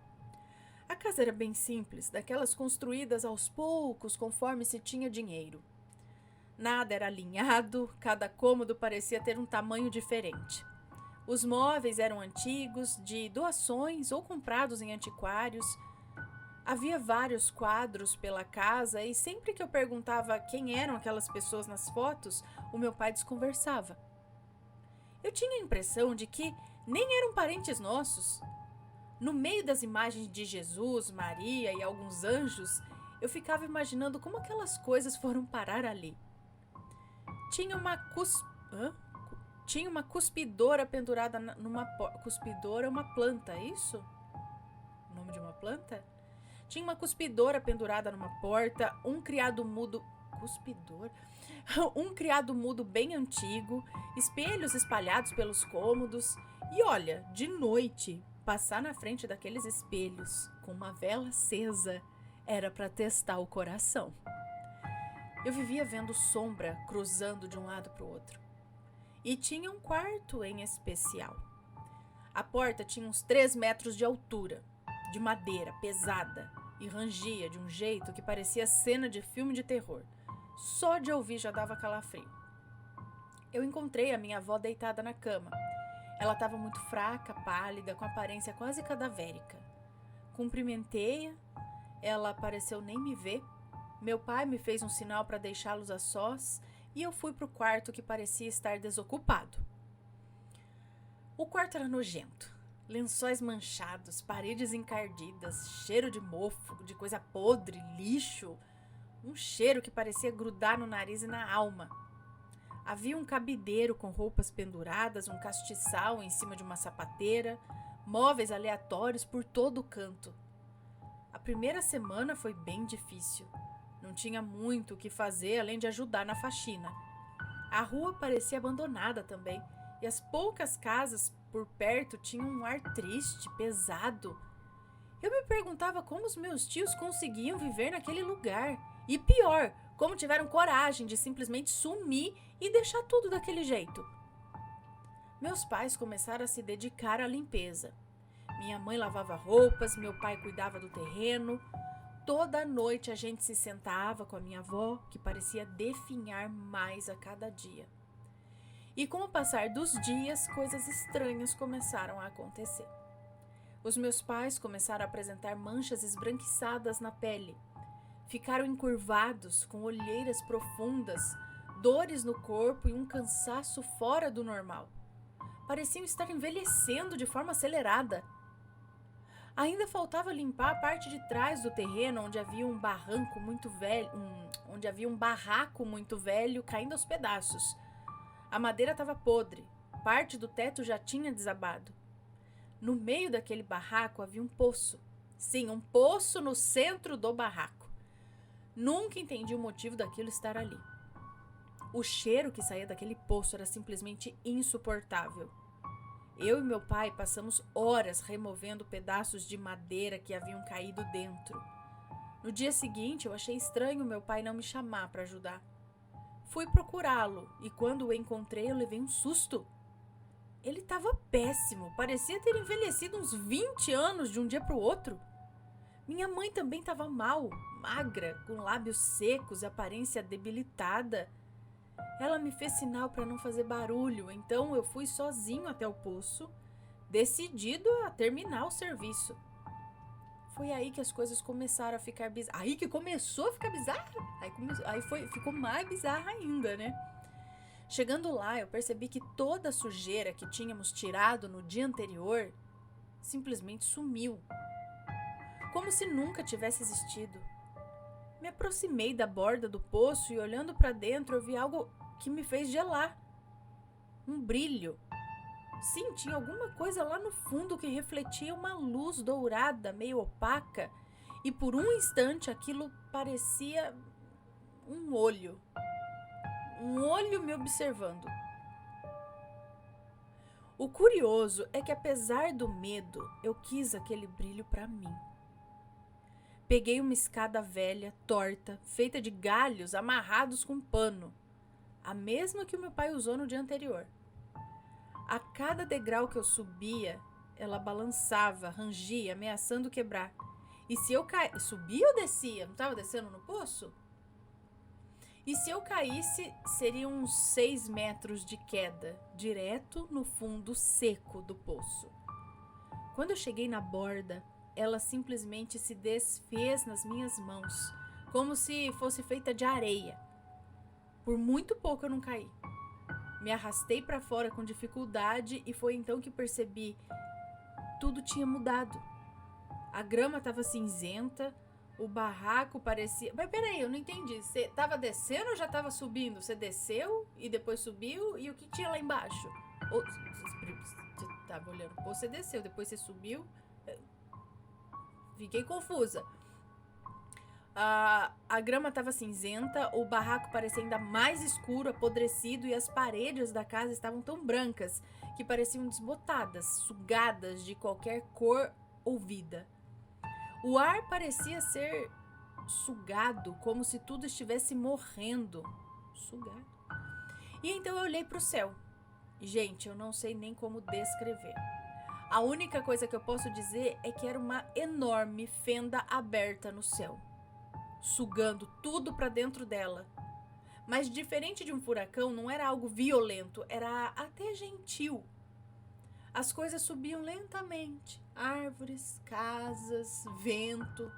A casa era bem simples, daquelas construídas aos poucos conforme se tinha dinheiro. Nada era alinhado, cada cômodo parecia ter um tamanho diferente. Os móveis eram antigos, de doações ou comprados em antiquários. Havia vários quadros pela casa e sempre que eu perguntava quem eram aquelas pessoas nas fotos, o meu pai desconversava. Eu tinha a impressão de que nem eram parentes nossos. No meio das imagens de Jesus, Maria e alguns anjos, eu ficava imaginando como aquelas coisas foram parar ali. Tinha uma cuspidora pendurada numa porta. Cuspidora é uma planta, é isso? O nome de uma planta? Tinha uma cuspidora pendurada numa porta, um criado mudo... Cuspidor? Um criado mudo bem antigo, espelhos espalhados pelos cômodos. E olha, de noite, passar na frente daqueles espelhos com uma vela acesa era para testar o coração. Eu vivia vendo sombra cruzando de um lado para o outro. E tinha um quarto em especial. A porta tinha uns 3 metros de altura, de madeira pesada, e rangia de um jeito que parecia cena de filme de terror. Só de ouvir já dava calafrio. Eu encontrei a minha avó deitada na cama. Ela estava muito fraca, pálida, com aparência quase cadavérica. Cumprimentei-a, ela pareceu nem me ver. Meu pai me fez um sinal para deixá-los a sós e eu fui para o quarto que parecia estar desocupado. O quarto era nojento. Lençóis manchados, paredes encardidas, cheiro de mofo, de coisa podre, lixo. Um cheiro que parecia grudar no nariz e na alma. Havia um cabideiro com roupas penduradas, um castiçal em cima de uma sapateira, móveis aleatórios por todo o canto. A primeira semana foi bem difícil. Não tinha muito o que fazer além de ajudar na faxina. A rua parecia abandonada também, e as poucas casas por perto tinham um ar triste, pesado. Eu me perguntava como os meus tios conseguiam viver naquele lugar. E pior, como tiveram coragem de simplesmente sumir e deixar tudo daquele jeito. Meus pais começaram a se dedicar à limpeza. Minha mãe lavava roupas, meu pai cuidava do terreno. Toda noite a gente se sentava com a minha avó, que parecia definhar mais a cada dia. E com o passar dos dias, coisas estranhas começaram a acontecer. Os meus pais começaram a apresentar manchas esbranquiçadas na pele. Ficaram encurvados, com olheiras profundas, dores no corpo e um cansaço fora do normal. Pareciam estar envelhecendo de forma acelerada. Ainda faltava limpar a parte de trás do terreno onde havia um barraco muito velho, onde havia um barraco muito velho caindo aos pedaços. A madeira estava podre, parte do teto já tinha desabado. No meio daquele barraco havia um poço. Sim, um poço no centro do barraco. Nunca entendi o motivo daquilo estar ali. O cheiro que saía daquele poço era simplesmente insuportável. Eu e meu pai passamos horas removendo pedaços de madeira que haviam caído dentro. No dia seguinte, eu achei estranho meu pai não me chamar para ajudar. Fui procurá-lo e quando o encontrei, eu levei um susto. Ele estava péssimo, parecia ter envelhecido uns 20 anos de um dia para o outro. Minha mãe também estava mal, magra, com lábios secos e aparência debilitada. Ela me fez sinal para não fazer barulho, então eu fui sozinho até o poço, decidido a terminar o serviço. Foi aí que as coisas começaram a ficar bizarras. Aí que começou a ficar bizarra? Ficou mais bizarra ainda, né? Chegando lá, eu percebi que toda a sujeira que tínhamos tirado no dia anterior simplesmente sumiu. Como se nunca tivesse existido. Me aproximei da borda do poço e olhando para dentro eu vi algo que me fez gelar. Um brilho. Sim, tinha alguma coisa lá no fundo que refletia uma luz dourada, meio opaca, e por um instante aquilo parecia um olho. Um olho me observando. O curioso é que apesar do medo, eu quis aquele brilho para mim. Peguei uma escada velha, torta, feita de galhos amarrados com pano, a mesma que o meu pai usou no dia anterior. A cada degrau que eu subia, ela balançava, rangia, ameaçando quebrar. E se eu subia ou descia? Não estava descendo no poço? E se eu caísse, seriam uns 6 metros de queda, direto no fundo seco do poço. Quando eu cheguei na borda, ela simplesmente se desfez nas minhas mãos, como se fosse feita de areia. Por muito pouco eu não caí. Me arrastei para fora com dificuldade e foi então que percebi tudo tinha mudado. A grama estava cinzenta, o barraco parecia... Mas peraí, eu não entendi. Você estava descendo ou já estava subindo? Você desceu e depois subiu? E o que tinha lá embaixo? Você estava olhando. Você desceu, depois você subiu? Fiquei confusa. A grama estava cinzenta, o barraco parecia ainda mais escuro, apodrecido, e as paredes da casa estavam tão brancas que pareciam desbotadas, sugadas de qualquer cor ou vida. O ar parecia ser sugado, como se tudo estivesse morrendo. Sugado. E então eu olhei para o céu. Gente, eu não sei nem como descrever. A única coisa que eu posso dizer é que era uma enorme fenda aberta no céu, sugando tudo para dentro dela. Mas diferente de um furacão, não era algo violento, era até gentil. As coisas subiam lentamente, árvores, casas, vento.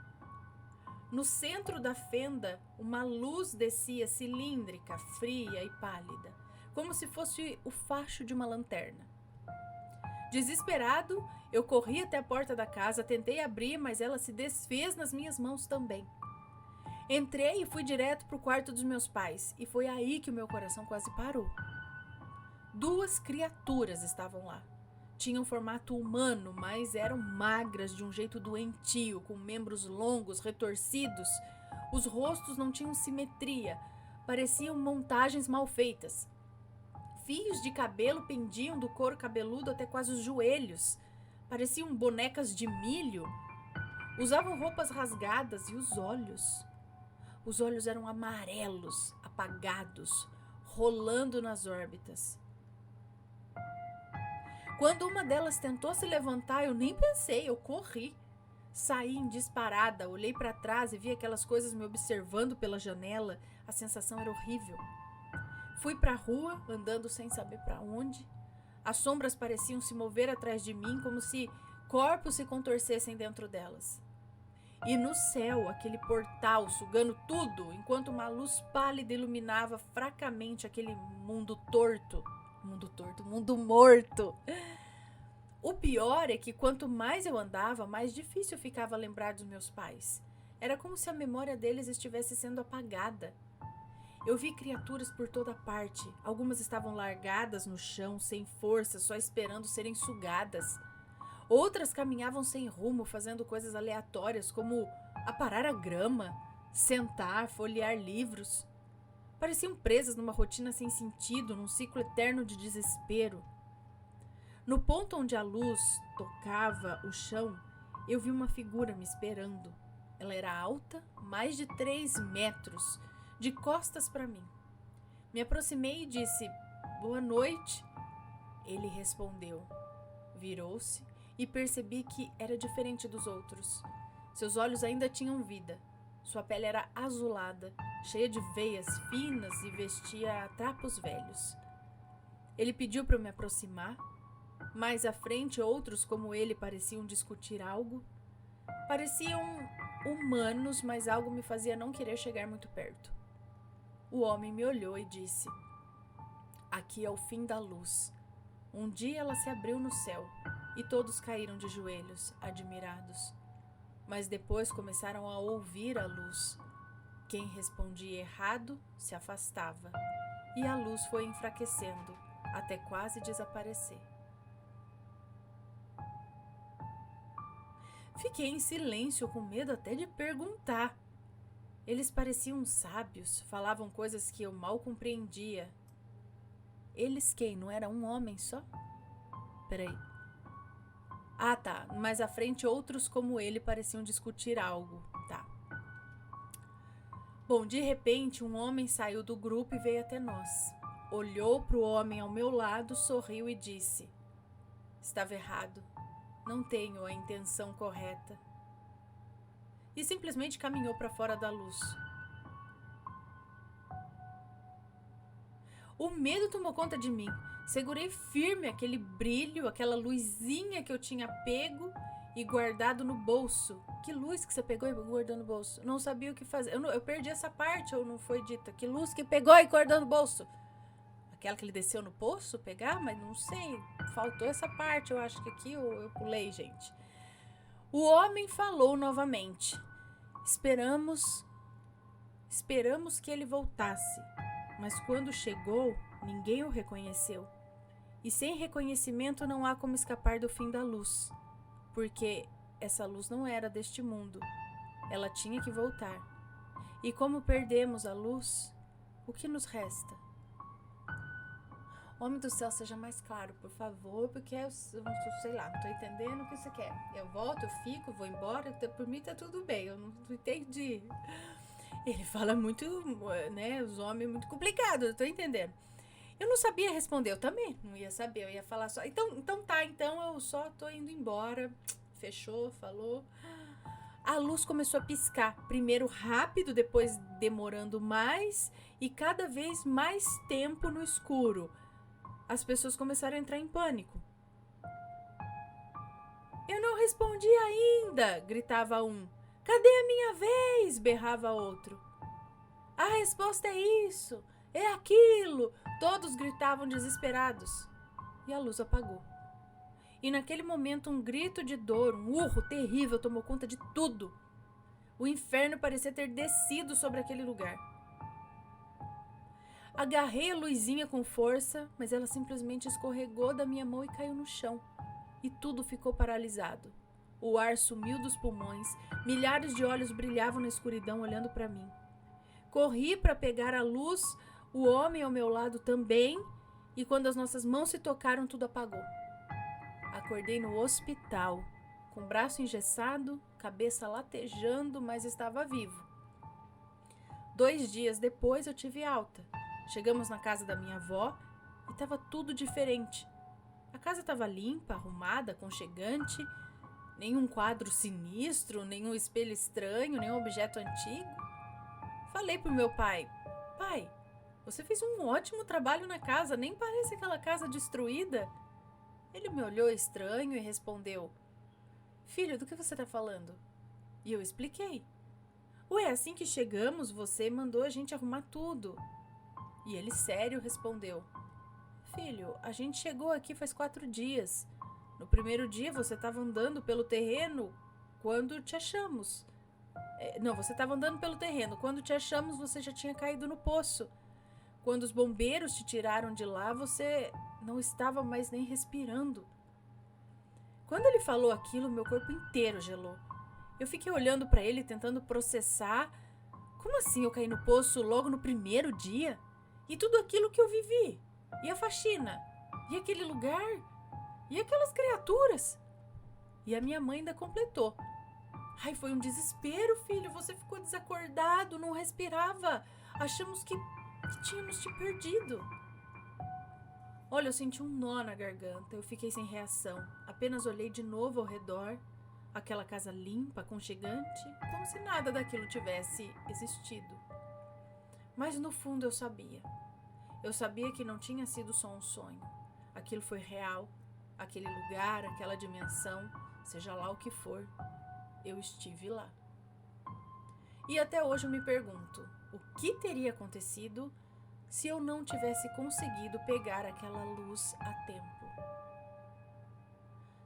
No centro da fenda, uma luz descia cilíndrica, fria e pálida, como se fosse o facho de uma lanterna. Desesperado, eu corri até a porta da casa, tentei abrir, mas ela se desfez nas minhas mãos também. Entrei e fui direto para o quarto dos meus pais, e foi aí que o meu coração quase parou. 2 criaturas estavam lá. Tinham formato humano, mas eram magras de um jeito doentio, com membros longos, retorcidos. Os rostos não tinham simetria, pareciam montagens mal feitas. Fios de cabelo pendiam do couro cabeludo até quase os joelhos. Pareciam bonecas de milho. Usavam roupas rasgadas e os olhos. Os olhos eram amarelos, apagados, rolando nas órbitas. Quando uma delas tentou se levantar, eu nem pensei, eu corri. Saí em disparada, olhei para trás e vi aquelas coisas me observando pela janela. A sensação era horrível. Fui para a rua, andando sem saber para onde. As sombras pareciam se mover atrás de mim, como se corpos se contorcessem dentro delas. E no céu, aquele portal sugando tudo, enquanto uma luz pálida iluminava fracamente aquele mundo torto. Mundo morto. O pior é que quanto mais eu andava, mais difícil ficava lembrar dos meus pais. Era como se a memória deles estivesse sendo apagada. Eu vi criaturas por toda parte. Algumas estavam largadas no chão, sem força, só esperando serem sugadas. Outras caminhavam sem rumo, fazendo coisas aleatórias, como aparar a grama, sentar, folhear livros. Pareciam presas numa rotina sem sentido, num ciclo eterno de desespero. No ponto onde a luz tocava o chão, eu vi uma figura me esperando. Ela era alta, mais de 3 metros, de costas para mim. Me aproximei e disse: "Boa noite." Ele respondeu. Virou-se e percebi que era diferente dos outros. Seus olhos ainda tinham vida. Sua pele era azulada, cheia de veias finas e vestia trapos velhos. Ele pediu para eu me aproximar. Mais à frente, outros como ele pareciam discutir algo. Pareciam humanos, mas algo me fazia não querer chegar muito perto. O homem me olhou e disse: "Aqui é o fim da luz." Um dia ela se abriu no céu e todos caíram de joelhos, admirados. Mas depois começaram a ouvir a luz. Quem respondia errado se afastava, e a luz foi enfraquecendo até quase desaparecer. Fiquei em silêncio, com medo até de perguntar. Eles pareciam sábios, falavam coisas que eu mal compreendia. Eles quem? Não era um homem só? Peraí. Ah, tá. Mais à frente, outros como ele pareciam discutir algo. Tá. Bom, de repente, um homem saiu do grupo e veio até nós. Olhou para o homem ao meu lado, sorriu e disse: "Estava errado. Não tenho a intenção correta." E simplesmente caminhou para fora da luz. O medo tomou conta de mim. Segurei firme aquele brilho, aquela luzinha que eu tinha pego e guardado no bolso. Que luz que você pegou e guardou no bolso? Não sabia o que fazer. Eu perdi essa parte, ou não foi dita? Que luz que pegou e guardou no bolso? Aquela que ele desceu no poço pegar? Mas não sei. Faltou essa parte, eu acho que aqui eu pulei, gente. O homem falou novamente. Esperamos que ele voltasse. Mas quando chegou, ninguém o reconheceu. E sem reconhecimento não há como escapar do fim da luz. Porque essa luz não era deste mundo. Ela tinha que voltar. E como perdemos a luz, o que nos resta? Homem do céu, seja mais claro, por favor, porque eu sei lá, não tô entendendo o que você quer. Eu volto, eu fico, vou embora, por mim tá tudo bem, eu não entendi. Ele fala muito, né, os homens muito complicado, eu tô entendendo. Eu não sabia responder, eu também não ia saber, eu ia falar só, então eu só tô indo embora. Fechou, falou. A luz começou a piscar, primeiro rápido, depois demorando mais e cada vez mais tempo no escuro. As pessoas começaram a entrar em pânico. "Eu não respondi ainda!" gritava um. "Cadê a minha vez?" berrava outro. "A resposta é isso, é aquilo!" Todos gritavam desesperados. E a luz apagou. E naquele momento um grito de dor, um urro terrível tomou conta de tudo. O inferno parecia ter descido sobre aquele lugar. Agarrei a luzinha com força, mas ela simplesmente escorregou da minha mão e caiu no chão. E tudo ficou paralisado. O ar sumiu dos pulmões, milhares de olhos brilhavam na escuridão olhando para mim. Corri para pegar a luz, o homem ao meu lado também, e quando as nossas mãos se tocaram, tudo apagou. Acordei no hospital, com o braço engessado, cabeça latejando, mas estava vivo. 2 dias depois eu tive alta. Chegamos na casa da minha avó e estava tudo diferente. A casa estava limpa, arrumada, aconchegante. Nenhum quadro sinistro, nenhum espelho estranho, nenhum objeto antigo. Falei pro meu pai: pai, você fez um ótimo trabalho na casa, nem parece aquela casa destruída. Ele me olhou estranho e respondeu: filho, do que você tá falando? E eu expliquei. Ué, assim que chegamos, você mandou a gente arrumar tudo. E ele, sério, respondeu: filho, a gente chegou aqui faz 4 dias. No primeiro dia você estava andando pelo terreno quando te achamos. Não, você estava andando pelo terreno. Quando te achamos, você já tinha caído no poço. Quando os bombeiros te tiraram de lá, você não estava mais nem respirando. Quando ele falou aquilo, meu corpo inteiro gelou. Eu fiquei olhando para ele, tentando processar. Como assim eu caí no poço logo no primeiro dia? E tudo aquilo que eu vivi? E a faxina? E aquele lugar? E aquelas criaturas? E a minha mãe ainda completou: ai, foi um desespero, filho. Você ficou desacordado, não respirava. Achamos que tínhamos te perdido. Olha, eu senti um nó na garganta. Eu fiquei sem reação. Apenas olhei de novo ao redor. Aquela casa limpa, aconchegante, como se nada daquilo tivesse existido. Mas no fundo eu sabia. Eu sabia que não tinha sido só um sonho. Aquilo foi real. Aquele lugar, aquela dimensão, seja lá o que for, eu estive lá. E até hoje eu me pergunto, o que teria acontecido se eu não tivesse conseguido pegar aquela luz a tempo?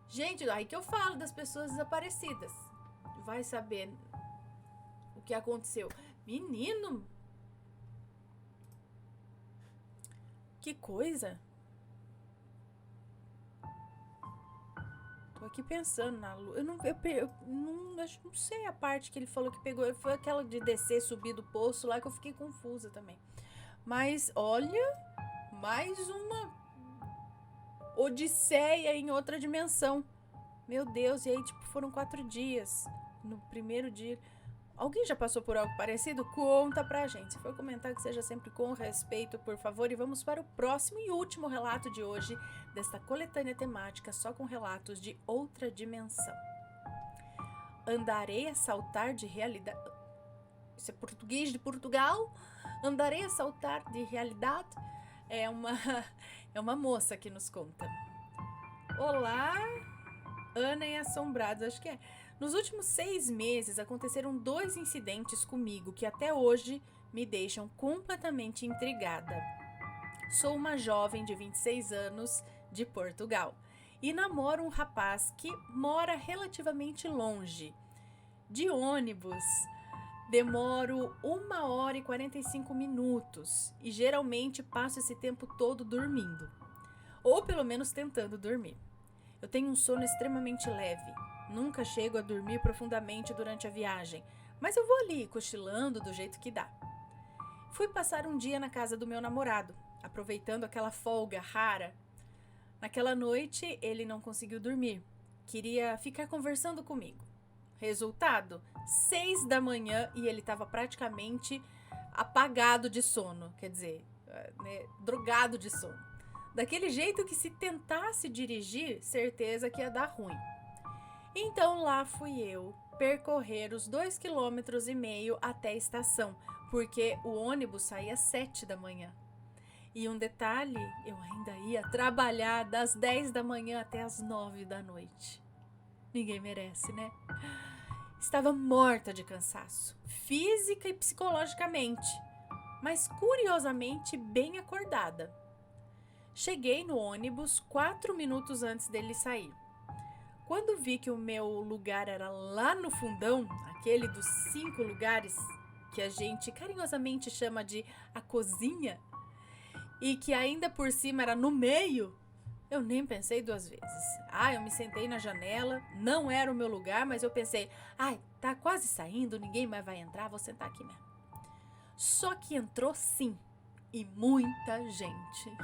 Gente, aí que eu falo das pessoas desaparecidas. Vai saber o que aconteceu. Menino, que coisa. Tô aqui pensando na luz. Eu não sei a parte que ele falou que pegou. Foi aquela de descer, subir do poço lá que eu fiquei confusa também. Mas olha, mais uma odisseia em outra dimensão. Meu Deus, e aí tipo foram 4 dias. No primeiro dia, alguém já passou por algo parecido? Conta pra gente. Se for comentar, que seja sempre com respeito, por favor. E vamos para o próximo e último relato de hoje, desta coletânea temática só com relatos de outra dimensão. Andarei a saltar de realidade... Isso é português de Portugal? Andarei a saltar de realidade? É uma moça que nos conta. Olá, Ana e Assombrados, acho que é. Nos últimos 6 meses aconteceram 2 incidentes comigo que até hoje me deixam completamente intrigada. Sou uma jovem de 26 anos de Portugal e namoro um rapaz que mora relativamente longe. De ônibus, demoro 1 hora e 45 minutos e geralmente passo esse tempo todo dormindo, ou pelo menos tentando dormir. Eu tenho um sono extremamente leve. Nunca chego a dormir profundamente durante a viagem, mas eu vou ali cochilando do jeito que dá. Fui passar um dia na casa do meu namorado, aproveitando aquela folga rara. Naquela noite, ele não conseguiu dormir. Queria ficar conversando comigo. Resultado, 6 da manhã e ele estava praticamente apagado de sono, quer dizer, drogado de sono. Daquele jeito que se tentasse dirigir, certeza que ia dar ruim. Então lá fui eu percorrer os 2,5 km até a estação, porque o ônibus saía às 7 da manhã. E um detalhe, eu ainda ia trabalhar das 10 da manhã até as 9 da noite. Ninguém merece, né? Estava morta de cansaço, física e psicologicamente, mas curiosamente bem acordada. Cheguei no ônibus 4 minutos antes dele sair. Quando vi que o meu lugar era lá no fundão, aquele dos 5 lugares que a gente carinhosamente chama de a cozinha, e que ainda por cima era no meio, eu nem pensei 2 vezes. Eu me sentei na janela, não era o meu lugar, mas eu pensei, tá quase saindo, ninguém mais vai entrar, vou sentar aqui mesmo. Só que entrou sim, e muita gente.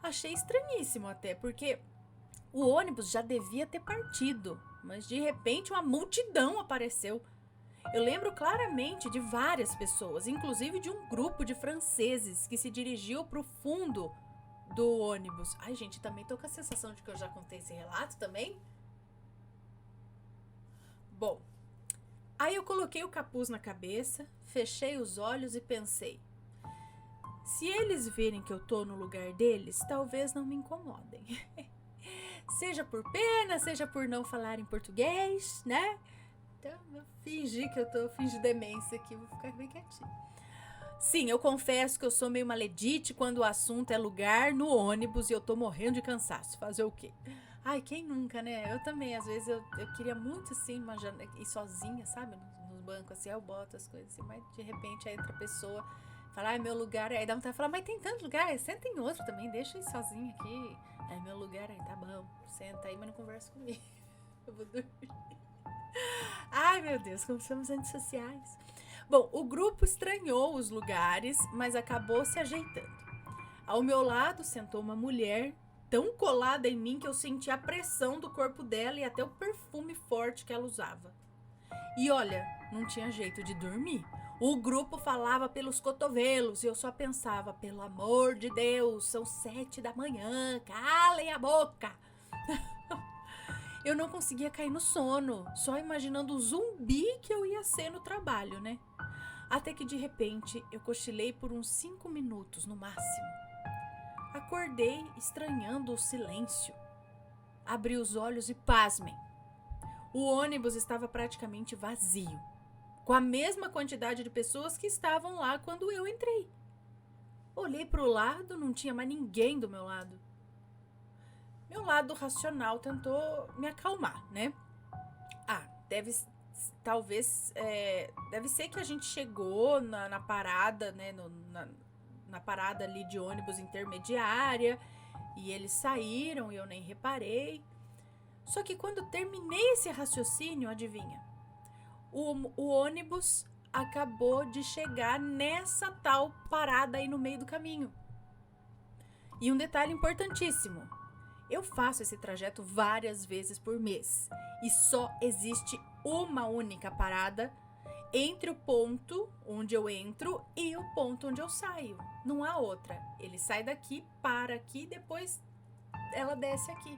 Achei estranhíssimo até, porque o ônibus já devia ter partido, mas de repente uma multidão apareceu. Eu lembro claramente de várias pessoas, inclusive de um grupo de franceses que se dirigiu para o fundo do ônibus. Gente, também tô com a sensação de que eu já contei esse relato também. Bom, aí eu coloquei o capuz na cabeça, fechei os olhos e pensei: se eles verem que eu tô no lugar deles, talvez não me incomodem. Seja por pena, seja por não falar em português, né? Então, eu fingi demência aqui, vou ficar bem quietinha. Sim, eu confesso que eu sou meio maledite quando o assunto é lugar no ônibus e eu tô morrendo de cansaço. Fazer o quê? Ai, quem nunca, né? Eu também, às vezes, eu queria muito, assim, ir sozinha, sabe? Nos bancos, assim, eu boto as coisas assim, mas de repente aí entra a pessoa, fala, ai, meu lugar, aí dá vontade de falar, mas tem tanto lugar, senta em outro também, deixa eu ir sozinha aqui. Aí, meu lugar, aí, tá bom, senta aí, mas não conversa comigo. Eu vou dormir. Ai, meu Deus, como somos antissociais. Bom, o grupo estranhou os lugares, mas acabou se ajeitando. Ao meu lado sentou uma mulher tão colada em mim que eu senti a pressão do corpo dela e até o perfume forte que ela usava. E olha, não tinha jeito de dormir. O grupo falava pelos cotovelos e eu só pensava, pelo amor de Deus, são 7 da manhã, calem a boca. Eu não conseguia cair no sono, só imaginando o zumbi que eu ia ser no trabalho, né? Até que de repente eu cochilei por uns 5 minutos no máximo. Acordei estranhando o silêncio. Abri os olhos e pasmem. O ônibus estava praticamente vazio, com a mesma quantidade de pessoas que estavam lá quando eu entrei. Olhei para o lado, não tinha mais ninguém do meu lado. Meu lado racional tentou me acalmar, né? Deve ser que a gente chegou na parada, né? Na parada ali de ônibus intermediária e eles saíram e eu nem reparei. Só que quando terminei esse raciocínio, adivinha? O ônibus acabou de chegar nessa tal parada aí no meio do caminho. E um detalhe importantíssimo: eu faço esse trajeto várias vezes por mês e só existe uma única parada entre o ponto onde eu entro e o ponto onde eu saio. Não há outra. Ele sai daqui, para aqui, depois ela desce aqui.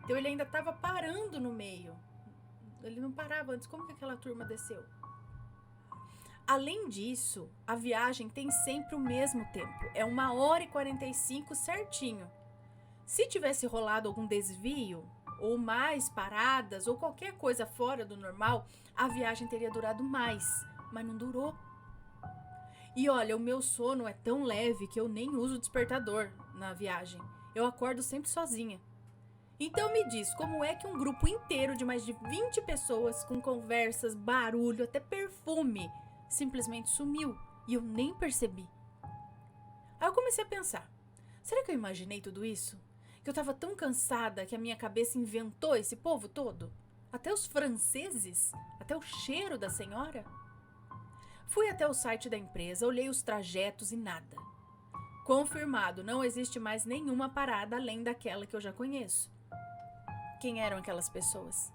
Então ele ainda estava parando no meio. Ele não parava antes. Como que aquela turma desceu? Além disso, a viagem tem sempre o mesmo tempo. É 1h45 certinho. Se tivesse rolado algum desvio, ou mais paradas, ou qualquer coisa fora do normal, a viagem teria durado mais, mas não durou. E olha, o meu sono é tão leve que eu nem uso despertador na viagem. Eu acordo sempre sozinha. Então me diz, como é que um grupo inteiro de mais de 20 pessoas, com conversas, barulho, até perfume, simplesmente sumiu e eu nem percebi? Aí eu comecei a pensar, será que eu imaginei tudo isso? Que eu tava tão cansada que a minha cabeça inventou esse povo todo? Até os franceses? Até o cheiro da senhora? Fui até o site da empresa, olhei os trajetos e nada. Confirmado, não existe mais nenhuma parada além daquela que eu já conheço. Quem eram aquelas pessoas?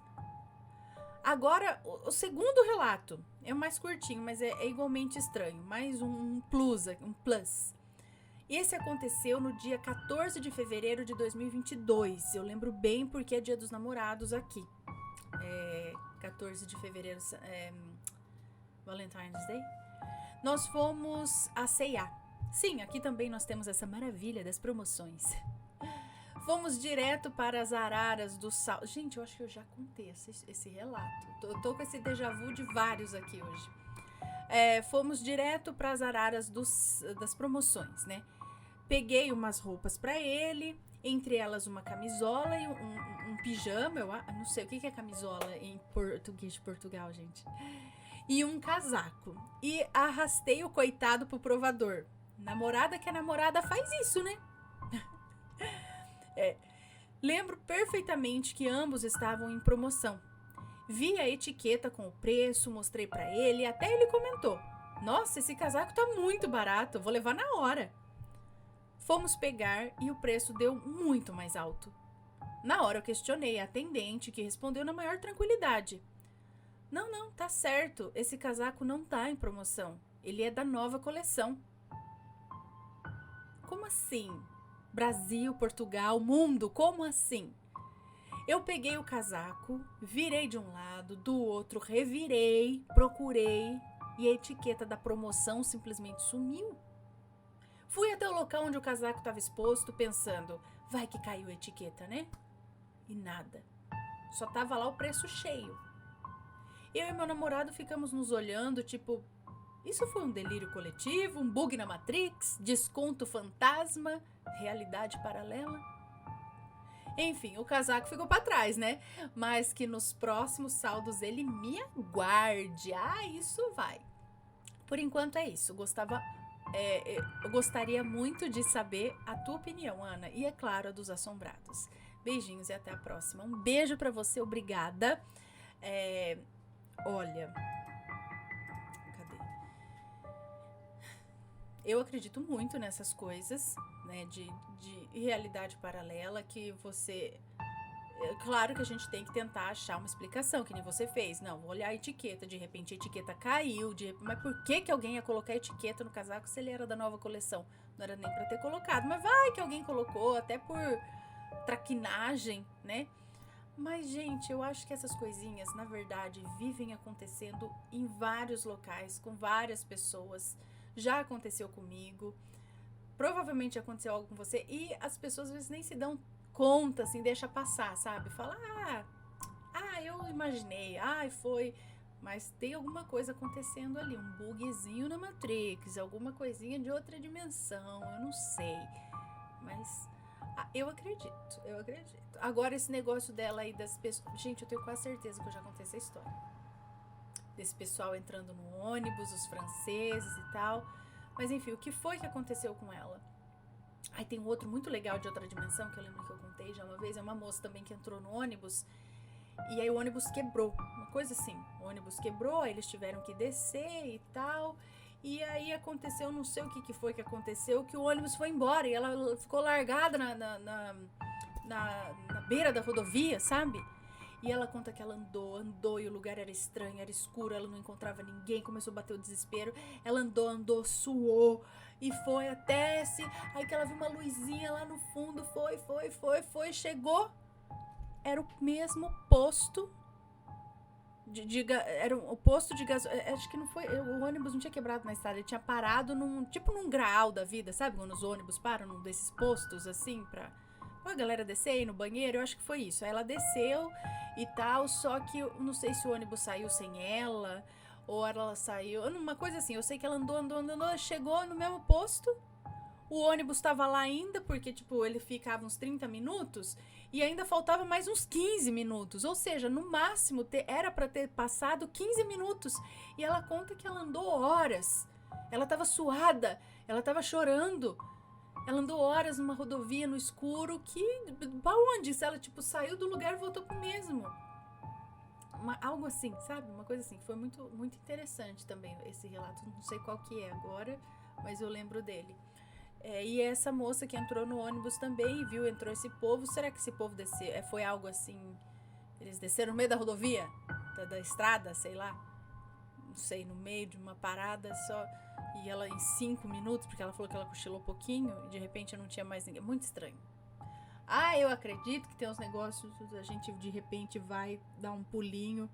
Agora, o segundo relato é mais curtinho, mas é igualmente estranho. Mais um plus. Esse aconteceu no dia 14 de fevereiro de 2022. Eu lembro bem porque é dia dos namorados aqui. 14 de fevereiro, Valentine's Day. Nós fomos a C&A. Sim, aqui também nós temos essa maravilha das promoções. Fomos direto para as araras do sal. Gente, eu acho que eu já contei esse relato. Eu tô com esse déjà vu de vários aqui hoje. Fomos direto para as araras das promoções, né? Peguei umas roupas para ele, entre elas uma camisola e um pijama. Eu não sei o que é camisola em português de Portugal, gente. E um casaco. E arrastei o coitado pro provador. Namorada que é namorada faz isso, né? Lembro perfeitamente que ambos estavam em promoção. Vi a etiqueta com o preço, mostrei pra ele e até ele comentou: nossa, esse casaco tá muito barato, vou levar na hora. Fomos pegar e o preço deu muito mais alto. Na hora eu questionei a atendente, que respondeu na maior tranquilidade: não, tá certo, esse casaco não tá em promoção, ele é da nova coleção. Como assim? Brasil, Portugal, mundo, como assim? Eu peguei o casaco, virei de um lado, do outro, revirei, procurei e a etiqueta da promoção simplesmente sumiu. Fui até o local onde o casaco estava exposto, pensando, vai que caiu a etiqueta, né? E nada. Só tava lá o preço cheio. Eu e meu namorado ficamos nos olhando, tipo, isso foi um delírio coletivo, um bug na Matrix, desconto fantasma, realidade paralela? Enfim, o casaco ficou pra trás, né? Mas que nos próximos saldos ele me aguarde. Ah, isso vai. Por enquanto é isso. Eu gostaria muito de saber a tua opinião, Ana. E é claro, a dos assombrados. Beijinhos e até a próxima. Um beijo pra você, obrigada. Olha, cadê? Eu acredito muito nessas coisas, né, de realidade paralela, que você... Claro que a gente tem que tentar achar uma explicação, que nem você fez. Não, vou olhar a etiqueta, de repente a etiqueta caiu, mas por que alguém ia colocar a etiqueta no casaco se ele era da nova coleção? Não era nem pra ter colocado, mas vai que alguém colocou, até por traquinagem, né? Mas, gente, eu acho que essas coisinhas, na verdade, vivem acontecendo em vários locais, com várias pessoas. Já aconteceu comigo, provavelmente aconteceu algo com você, e as pessoas às vezes nem se dão conta, assim, deixa passar, sabe? Fala, eu imaginei, foi... Mas tem alguma coisa acontecendo ali, um bugzinho na Matrix, alguma coisinha de outra dimensão, eu não sei. Mas eu acredito. Agora, esse negócio dela aí das pessoas... Gente, eu tenho quase certeza que eu já contei essa história. Desse pessoal entrando no ônibus, os franceses e tal. Mas enfim, o que foi que aconteceu com ela? Aí tem um outro muito legal de outra dimensão, que eu lembro que eu contei já uma vez. É uma moça também que entrou no ônibus. E aí o ônibus quebrou. Uma coisa assim. O ônibus quebrou, aí eles tiveram que descer e tal... E aí aconteceu, não sei o que foi que aconteceu, que o ônibus foi embora e ela ficou largada na beira da rodovia, sabe? E ela conta que ela andou e o lugar era estranho, era escuro, ela não encontrava ninguém, começou a bater o desespero. Ela andou, suou e foi até aí que ela viu uma luzinha lá no fundo, foi, chegou. Era o mesmo posto. Era o posto de gasolina. Acho que não foi. O ônibus não tinha quebrado na estrada, ele tinha parado num graal da vida, sabe? Quando os ônibus param num desses postos assim pra a galera descer aí no banheiro. Eu acho que foi isso. Aí ela desceu e tal, só que eu não sei se o ônibus saiu sem ela ou ela saiu. Uma coisa assim. Eu sei que ela andou, chegou no mesmo posto. O ônibus tava lá ainda, porque, tipo, ele ficava uns 30 minutos e ainda faltava mais uns 15 minutos. Ou seja, no máximo, era pra ter passado 15 minutos. E ela conta que ela andou horas. Ela tava suada, ela tava chorando. Ela andou horas numa rodovia no escuro que... Pra onde? Se ela, tipo, saiu do lugar e voltou pro mesmo. Algo assim, sabe? Uma coisa assim. Foi muito, muito interessante também esse relato. Não sei qual que é agora, mas eu lembro dele. E essa moça que entrou no ônibus também, viu, entrou esse povo. Será que esse povo desceu? Foi algo assim, eles desceram no meio da rodovia? Da estrada, sei lá. Não sei, no meio de uma parada só. E ela em 5 minutos, porque ela falou que ela cochilou pouquinho, e de repente não tinha mais ninguém. Muito estranho. Eu acredito que tem uns negócios, a gente de repente vai dar um pulinho,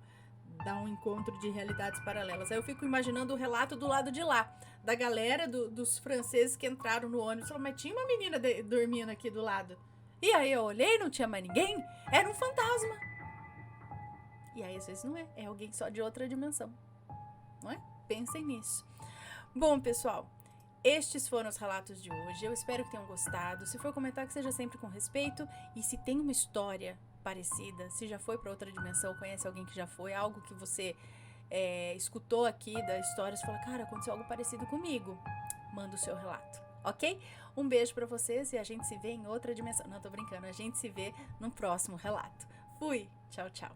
dar um encontro de realidades paralelas. Aí eu fico imaginando o relato do lado de lá, da galera dos franceses que entraram no ônibus. Falou, mas tinha uma menina dormindo aqui do lado. E aí eu olhei, não tinha mais ninguém. Era um fantasma. E aí às vezes não é. É alguém só de outra dimensão. Não é? Pensem nisso. Bom, pessoal, estes foram os relatos de hoje. Eu espero que tenham gostado. Se for comentar, que seja sempre com respeito. E se tem uma história parecida, se já foi para outra dimensão, conhece alguém que já foi, algo que você escutou aqui da história, você fala, cara, aconteceu algo parecido comigo, manda o seu relato, ok? Um beijo para vocês e a gente se vê em outra dimensão. Não, tô brincando, a gente se vê no próximo relato. Fui, tchau, tchau.